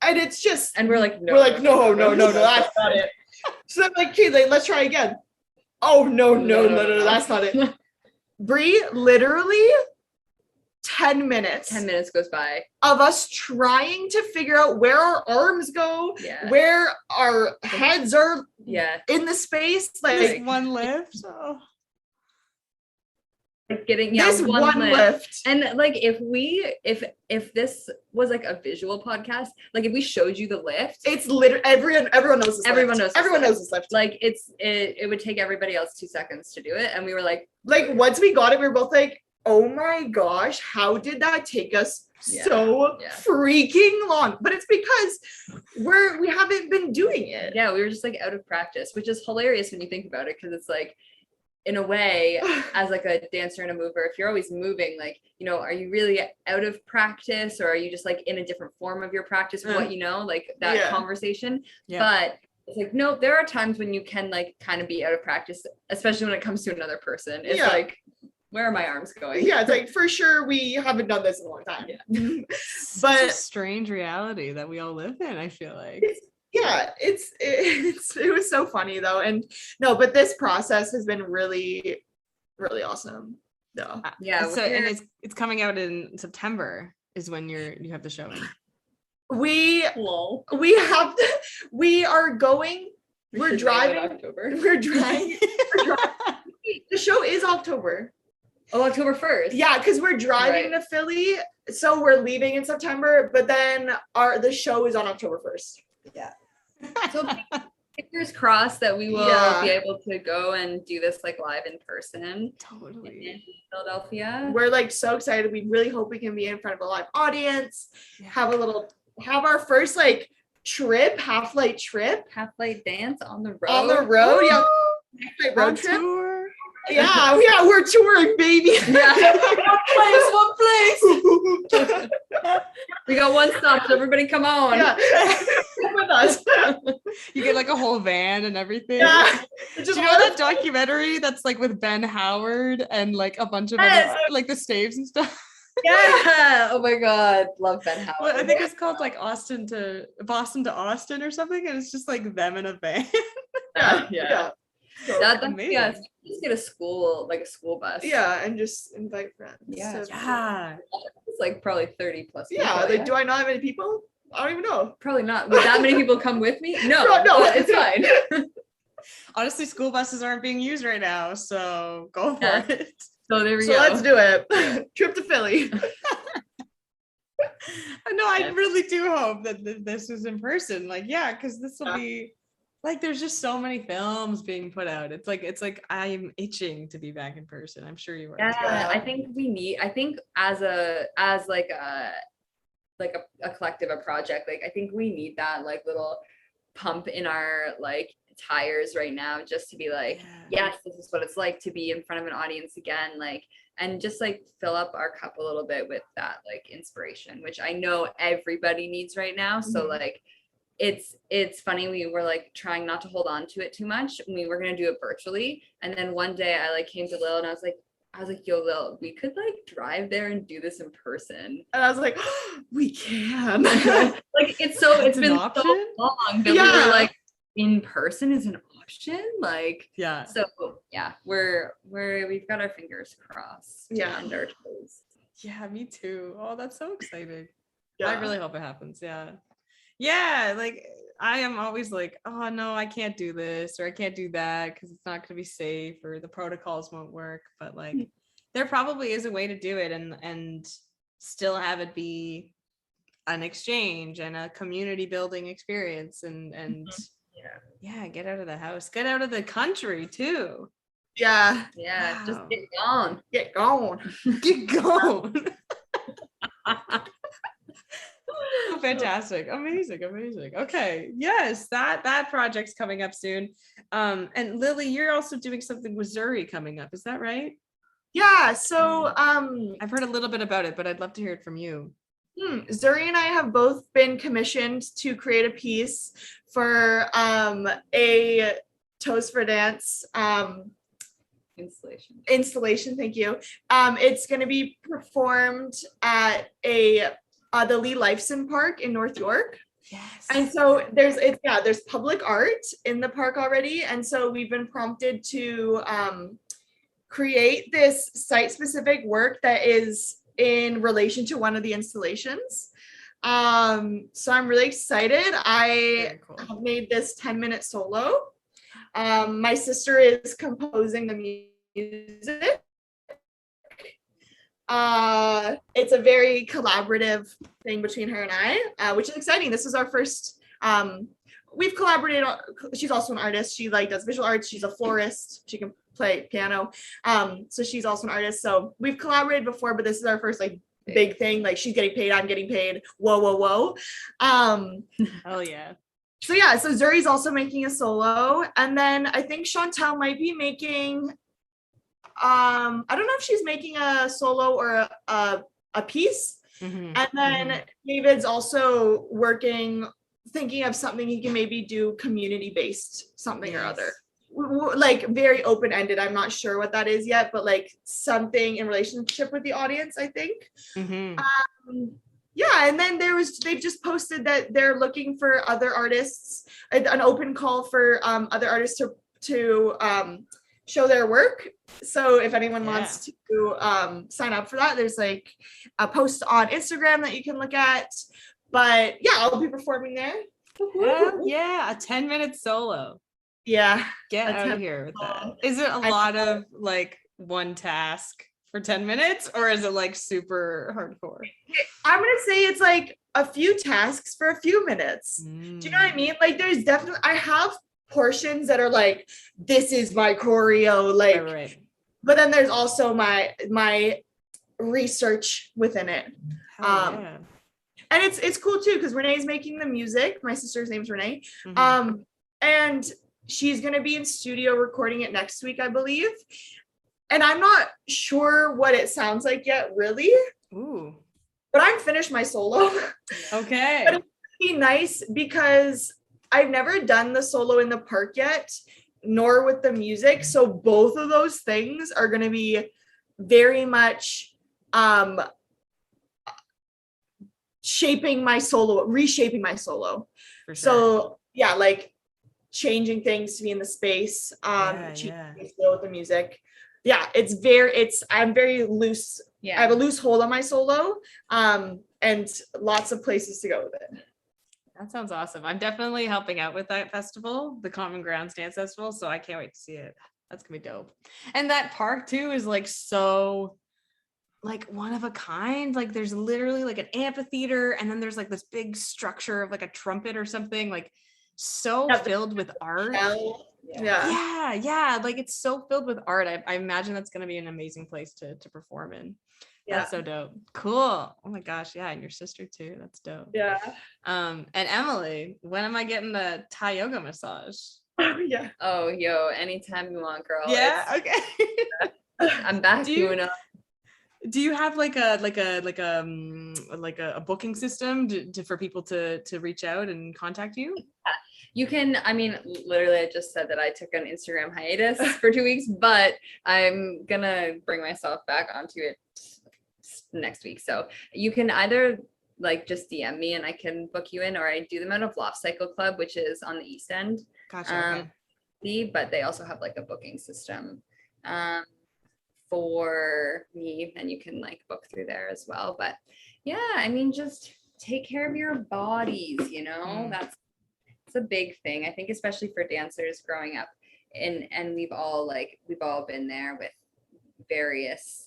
and it's just, and we're like, no, that's not it. So I'm like, okay, let's try again. Oh no, that's not it. Bri, literally 10 minutes goes by of us trying to figure out where our arms go, where our heads are in the space. Like one lift. Like getting this one lift. And like if this was like a visual podcast, like if we showed you the lift, it's literally everyone knows this. Everyone knows this lift. Like it would take everybody else 2 seconds to do it, and we were like once we got it, we were both like, oh my gosh, how did that take us so freaking long? But it's because we haven't been doing it. Yeah, we were just like out of practice, which is hilarious when you think about it, because it's like, in a way, as like a dancer and a mover, if you're always moving, like, you know, are you really out of practice, or are you just like in a different form of your practice? What, you know, like that conversation. But it's like, no, there are times when you can like kind of be out of practice, especially when it comes to another person. It's like, where are my arms going? Yeah, it's like, for sure we haven't done this in a long time. But it's a strange reality that we all live in, I feel like. It was so funny though. And no, but this process has been really, really awesome. So and it's coming out in September is when you have the show. We're driving. The show is October. Oh, October 1st. Yeah, because we're driving to Philly, so we're leaving in September, but then the show is on October 1st. Yeah. So fingers crossed that we will be able to go and do this like live in person. Totally. In Philadelphia. We're like so excited. We really hope we can be in front of a live audience. Have our first like half-light dance on the road. Yeah. Road trip. Tour. Yeah, we're touring, baby. One place. We got one stop, so everybody come on. Yeah. Come with us. You get like a whole van and everything. Yeah. Do you know that documentary that's like with Ben Howard and like a bunch of other, like the Staves and stuff? Yeah. Oh my God. Love Ben Howard. Well, I think it's called like Boston to Austin or something. And it's just like them in a van. Yeah. So that's amazing. Yeah, just get a school bus. Yeah, and just invite friends. Yeah. It's like probably 30 plus people. Yeah, like do I not have any people? I don't even know. Probably not. Would that many people come with me? No, it's fine. Honestly, school buses aren't being used right now, so go for it. So there we go. So let's do it. Trip to Philly. No, I Yeah. really do hope that this is in person. Like, yeah, because this will be like, there's just so many films being put out. It's like I'm itching to be back in person. I'm sure you are. Yeah, I think as a collective, a project, like I think we need that like little pump in our like tires right now, just to be like, yes, this is what it's like to be in front of an audience again, like, and just like fill up our cup a little bit with that like inspiration, which I know everybody needs right now. So like it's funny, we were like trying not to hold on to it too much. We were gonna do it virtually, and then one day I like came to Lil and I was like, yo, Lil, we could like drive there and do this in person. And I was like, oh, we can. Like it's been option? so long that we were like, in person is an option. Like, yeah. So yeah, we've got our fingers crossed. And our toes. Yeah, me too. Oh, that's so exciting. Yeah. I really hope it happens. Yeah, like I am always like, oh no, I can't do this or I can't do that because it's not going to be safe or the protocols won't work. But like, there probably is a way to do it and still have it be an exchange and a community building experience and get out of the house, get out of the country too. Yeah. Wow. Just get going. Fantastic. Amazing. Okay. Yes, that project's coming up soon. And Lily, you're also doing something with Zuri coming up. Is that right? Yeah. So I've heard a little bit about it, but I'd love to hear it from you. Zuri and I have both been commissioned to create a piece for a Toast for Dance installation. Thank you. It's going to be performed at the Lee Lifeson Park in North York. Yes. And so there's public art in the park already, and so we've been prompted to create this site-specific work that is in relation to one of the installations. So I'm really excited. I have made this 10-minute solo. My sister is composing the music. It's a very collaborative thing between her and I, which is exciting. This is our first, we've collaborated. She's also an artist. She like does visual arts. She's a florist. She can play piano. So she's also an artist. So we've collaborated before, but this is our first like big thing. Like she's getting paid, I'm getting paid. Whoa. Oh yeah. So yeah, so Zuri's also making a solo, and then I think Chantal might be making. I don't know if she's making a solo or a piece. And then David's also thinking of something he can maybe do community-based something or other. Like very open-ended. I'm not sure what that is yet, but like something in relationship with the audience, I think. Yeah, and then they've just posted that they're looking for other artists, an open call for other artists to show their work. So if anyone wants to sign up for that, there's like a post on Instagram that you can look at. But yeah, I'll be performing there. Yeah, a 10-minute solo. Yeah. Get out of here with that. Is it a lot of like one task for 10 minutes or is it like super hardcore? I'm gonna say it's like a few tasks for a few minutes. Do you know what I mean? Like there's definitely, I have portions that are like, this is my choreo, like, right. But then there's also my research within it. And it's cool too, because Renee's making the music. My sister's name's Renee. And she's gonna be in studio recording it next week, I believe. And I'm not sure what it sounds like yet, really. Ooh. But I'm finished my solo. Okay. But it would be nice because I've never done the solo in the park yet, nor with the music. So both of those things are going to be very much reshaping my solo. So yeah, like changing things to be in the space, changing things with the music. Yeah, I'm very loose. Yeah. I have a loose hold on my solo, and lots of places to go with it. That sounds awesome. I'm definitely helping out with that festival, the Common Grounds Dance Festival, so I can't wait to see it. That's gonna be dope. And that park too is like so like one of a kind. Like there's literally like an amphitheater, and then there's like this big structure of like a trumpet or something, like so filled with art. Yeah, like it's so filled with art. I imagine that's going to be an amazing place to perform in. That's so dope. Cool. Oh my gosh, yeah, and your sister too. That's dope. Yeah. And Emily, when am I getting the Thai yoga massage? Yeah. Oh, yo, anytime you want, girl. Yeah. Okay. I'm back doing up. Do you have like a booking system for people to reach out and contact you? You can, I mean, literally, I just said that I took an Instagram hiatus for 2 weeks, but I'm gonna bring myself back onto it next week. So you can either like just DM me and I can book you in, or I do them out of Loft Cycle Club, which is on the East End. Gotcha. Okay. But they also have like a booking system for me, and you can like book through there as well. But yeah, I mean, just take care of your bodies, you know, it's a big thing, I think, especially for dancers growing up, and we've all been there with various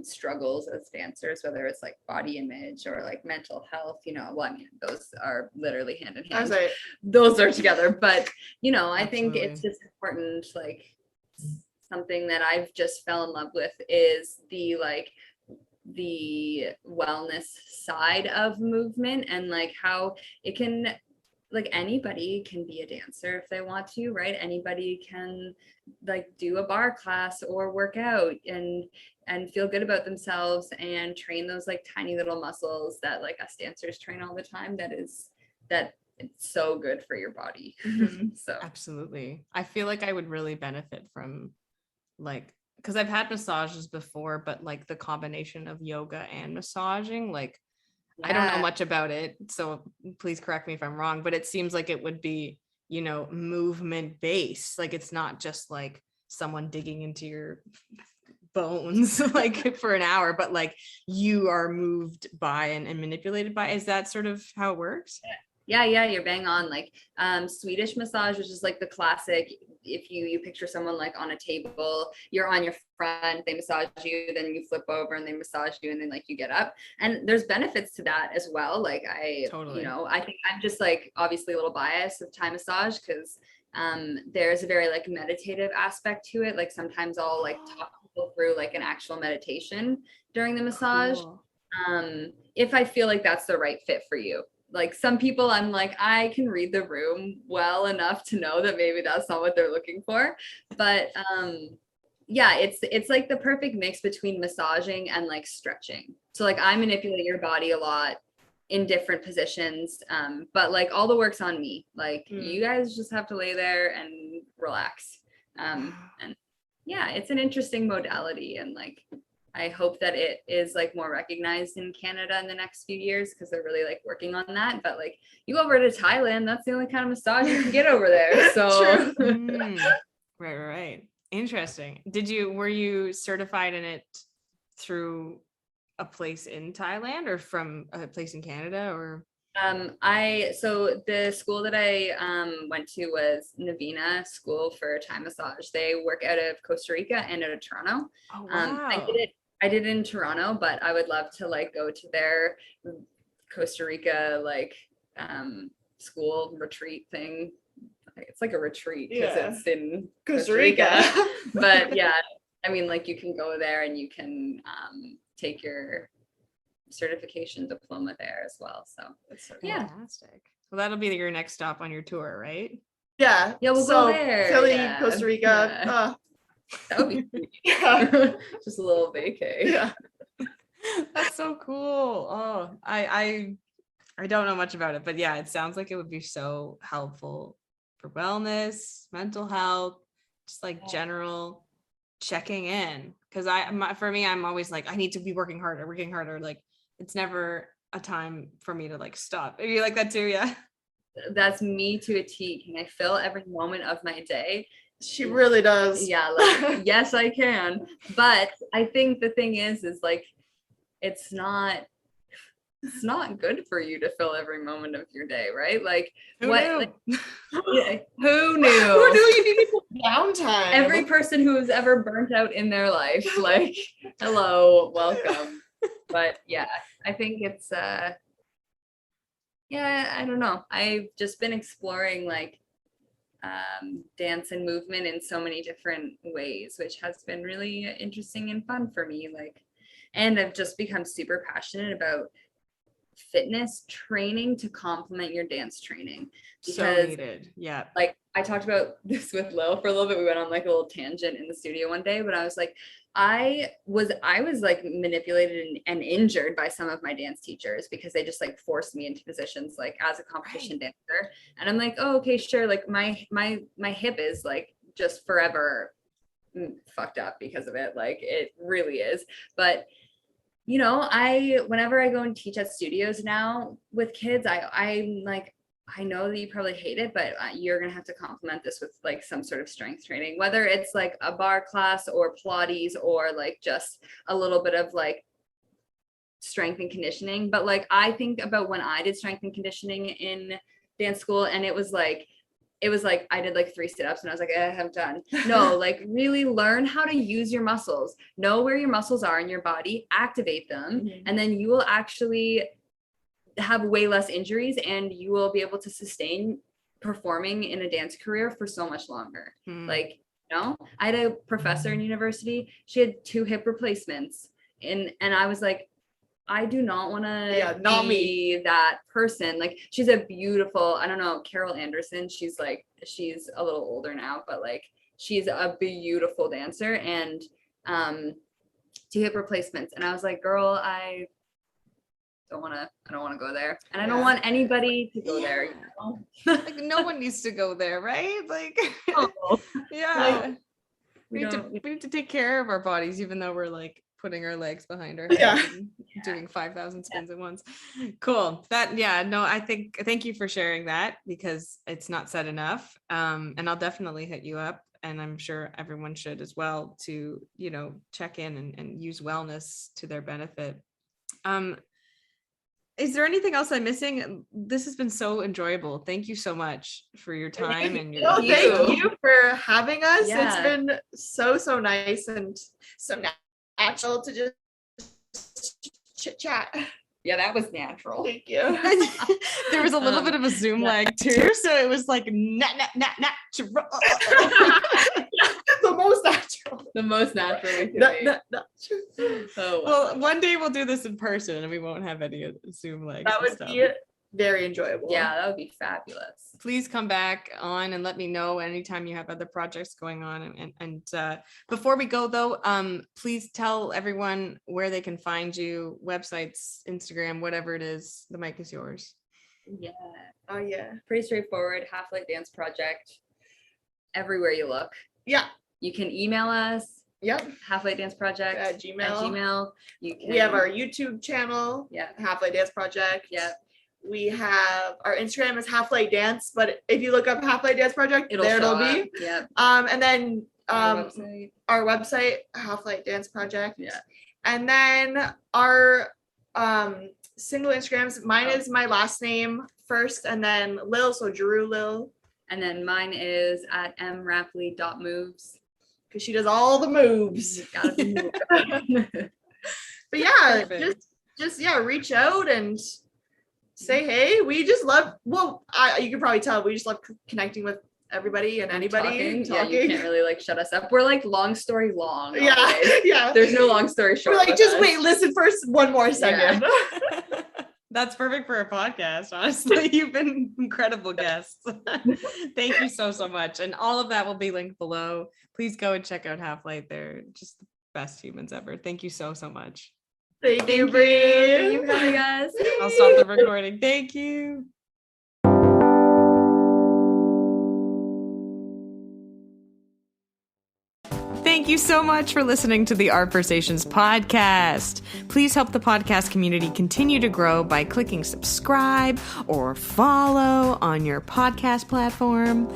struggles as dancers, whether it's like body image or like mental health, you know. Well, I mean, those are literally hand in hand. Those are together. But you know, I think it's just important, like something that I've just fell in love with is the wellness side of movement, and like how it can, like anybody can be a dancer if they want to, right? Anybody can like do a bar class or work out and feel good about themselves and train those like tiny little muscles that like us dancers train all the time. It's so good for your body. So absolutely. I feel like I would really benefit from, like, because I've had massages before, but like the combination of yoga and massaging, like I don't know much about it, so please correct me if I'm wrong, but it seems like it would be, you know, movement based. Like it's not just like someone digging into your bones like for an hour, but like you are moved by and manipulated by. Is that sort of how it works? Yeah, you're bang on. Like Swedish massage, which is like the classic. If you picture someone like on a table, you're on your front, they massage you, then you flip over and they massage you, and then like you get up. And there's benefits to that as well. Like you know, I think I'm just like obviously a little biased with Thai massage because there's a very like meditative aspect to it. Like sometimes I'll like talk people through like an actual meditation during the massage. Cool. If I feel like that's the right fit for you. Like some people, I'm like, I can read the room well enough to know that maybe that's not what they're looking for. But yeah, it's like the perfect mix between massaging and like stretching. So like I manipulate your body a lot in different positions, but like all the work's on me. Like you guys just have to lay there and relax. And yeah, it's an interesting modality, and like I hope that it is like more recognized in Canada in the next few years, because they're really like working on that. But like you go over to Thailand, that's the only kind of massage you can get over there. So Right. Interesting. Were you certified in it through a place in Thailand or from a place in Canada, or? So the school that I went to was Navina School for Thai Massage. They work out of Costa Rica and out of Toronto. Oh, wow. I did it in Toronto, but I would love to like go to their Costa Rica like school retreat thing. It's like a retreat because it's in Costa Rica. But yeah, I mean, like you can go there and you can take your certification diploma there as well. So that's so fantastic. Well, that'll be your next stop on your tour, right? Yeah, we'll go there. Philly, Costa Rica. That would be sweet. Just a little vacay. Yeah. That's so cool. Oh, I don't know much about it, but yeah, it sounds like it would be so helpful for wellness, mental health, just like general checking in. Because for me, I'm always like, I need to be working harder. Like it's never a time for me to like stop. Are you like that too? Yeah. That's me to a T. Can I fill every moment of my day? She really does. Yeah, like yes, I can. But I think the thing is like it's not it's not good for you to fill every moment of your day, right? Like Who what knew? like, yeah, who Who knew? knew you needed downtime? Every person who has ever burnt out in their life, like, hello, welcome. But yeah, I think it's yeah, I don't know. I've just been exploring like dance and movement in so many different ways, which has been really interesting and fun for me. Like, and I've just become super passionate about fitness training to complement your dance training, So because needed. Yeah. like I talked about this with Lil for a little bit. We went on like a little tangent in the studio one day, but I was like, I was like manipulated and injured by some of my dance teachers because they just like forced me into positions like as a competition dancer. And I'm like, oh, okay, sure. Like my hip is like just forever fucked up because of it. Like it really is. But you know, whenever I go and teach at studios now with kids, I'm like, I know that you probably hate it, but you're going to have to complement this with like some sort of strength training, whether it's like a bar class or Pilates or like just a little bit of like strength and conditioning. But like, I think about when I did strength and conditioning in dance school, and it was like I did like 3 sit-ups and I was like, I'm done. No, like really learn how to use your muscles, know where your muscles are in your body, activate them, and then you will actually have way less injuries and you will be able to sustain performing in a dance career for so much longer. Like, you know, I had a professor in university, she had 2 hip replacements and I was like, I do not want to be that person. Like she's a beautiful, I don't know, Carol Anderson. She's a little older now, but like she's a beautiful dancer and 2 hip replacements. And I was like, girl, I don't want to go there. And I don't want anybody to go there, you know? Like no one needs to go there, right? Like, yeah. Like, we need to take care of our bodies, even though we're like putting our legs behind our head and doing 5,000 spins at once. Cool. Thank you for sharing that because it's not said enough. And I'll definitely hit you up, and I'm sure everyone should as well, to, you know, check in and use wellness to their benefit. Is there anything else I'm missing? This has been so enjoyable. Thank you so much for your time and your thank you for having us. Yeah. It's been so nice and so natural to just chit chat. Yeah, that was natural. Thank you. There was a little bit of a Zoom lag too, so it was like natural. The most natural. Oh, well, one day we'll do this in person and we won't have any Zoom lags. That would be very enjoyable. Yeah, that would be fabulous. Please come back on and let me know anytime you have other projects going on. And before we go though, please tell everyone where they can find you, websites, Instagram, whatever it is. The mic is yours. Yeah. Oh yeah. Pretty straightforward. Half Light Dance Project. Everywhere you look. Yeah. You can email us. Yep. halflightdanceproject at Gmail. We have our YouTube channel. Yeah. Half Light Dance Project. Yeah. We have our Instagram is Half Light Dance, but if you look up Half Light Dance Project, it'll be. Yeah. And then our website, Half Light Dance Project. Yeah. And then our single Instagrams. Mine is my last name first, and then Lil, so Giroux Lil. And then mine is at mrapley.moves. Because she does all the moves. Gotta be moving. But yeah, just reach out and say hey. We just love, you can probably tell we just love connecting with everybody and anybody. Talking. Yeah, you can't really like shut us up. We're like long story long. Yeah. Always. Yeah. There's no long story short. We're like, just wait, listen first, one more second. Yeah. That's perfect for a podcast, honestly. You've been incredible guests. Thank you so much. And all of that will be linked below. Please go and check out Half Light. They're just the best humans ever. Thank you so much. Thank you, Bri. Thank you for having us. I'll stop the recording. Thank you. Thank you so much for listening to the Art Versations podcast. Please help the podcast community continue to grow by clicking subscribe or follow on your podcast platform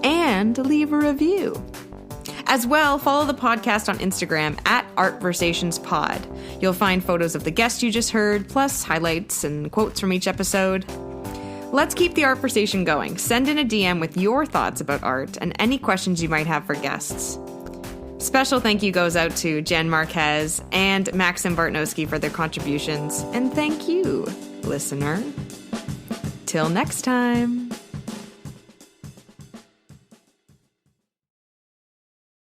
and leave a review. As well, follow the podcast on Instagram at artversationspod. You'll find photos of the guest you just heard, plus highlights and quotes from each episode. Let's keep the Artversation going. Send in a DM with your thoughts about art and any questions you might have for guests. Special thank you goes out to Jen Marquez and Maxim Bartnowski for their contributions. And thank you, listener. Till next time.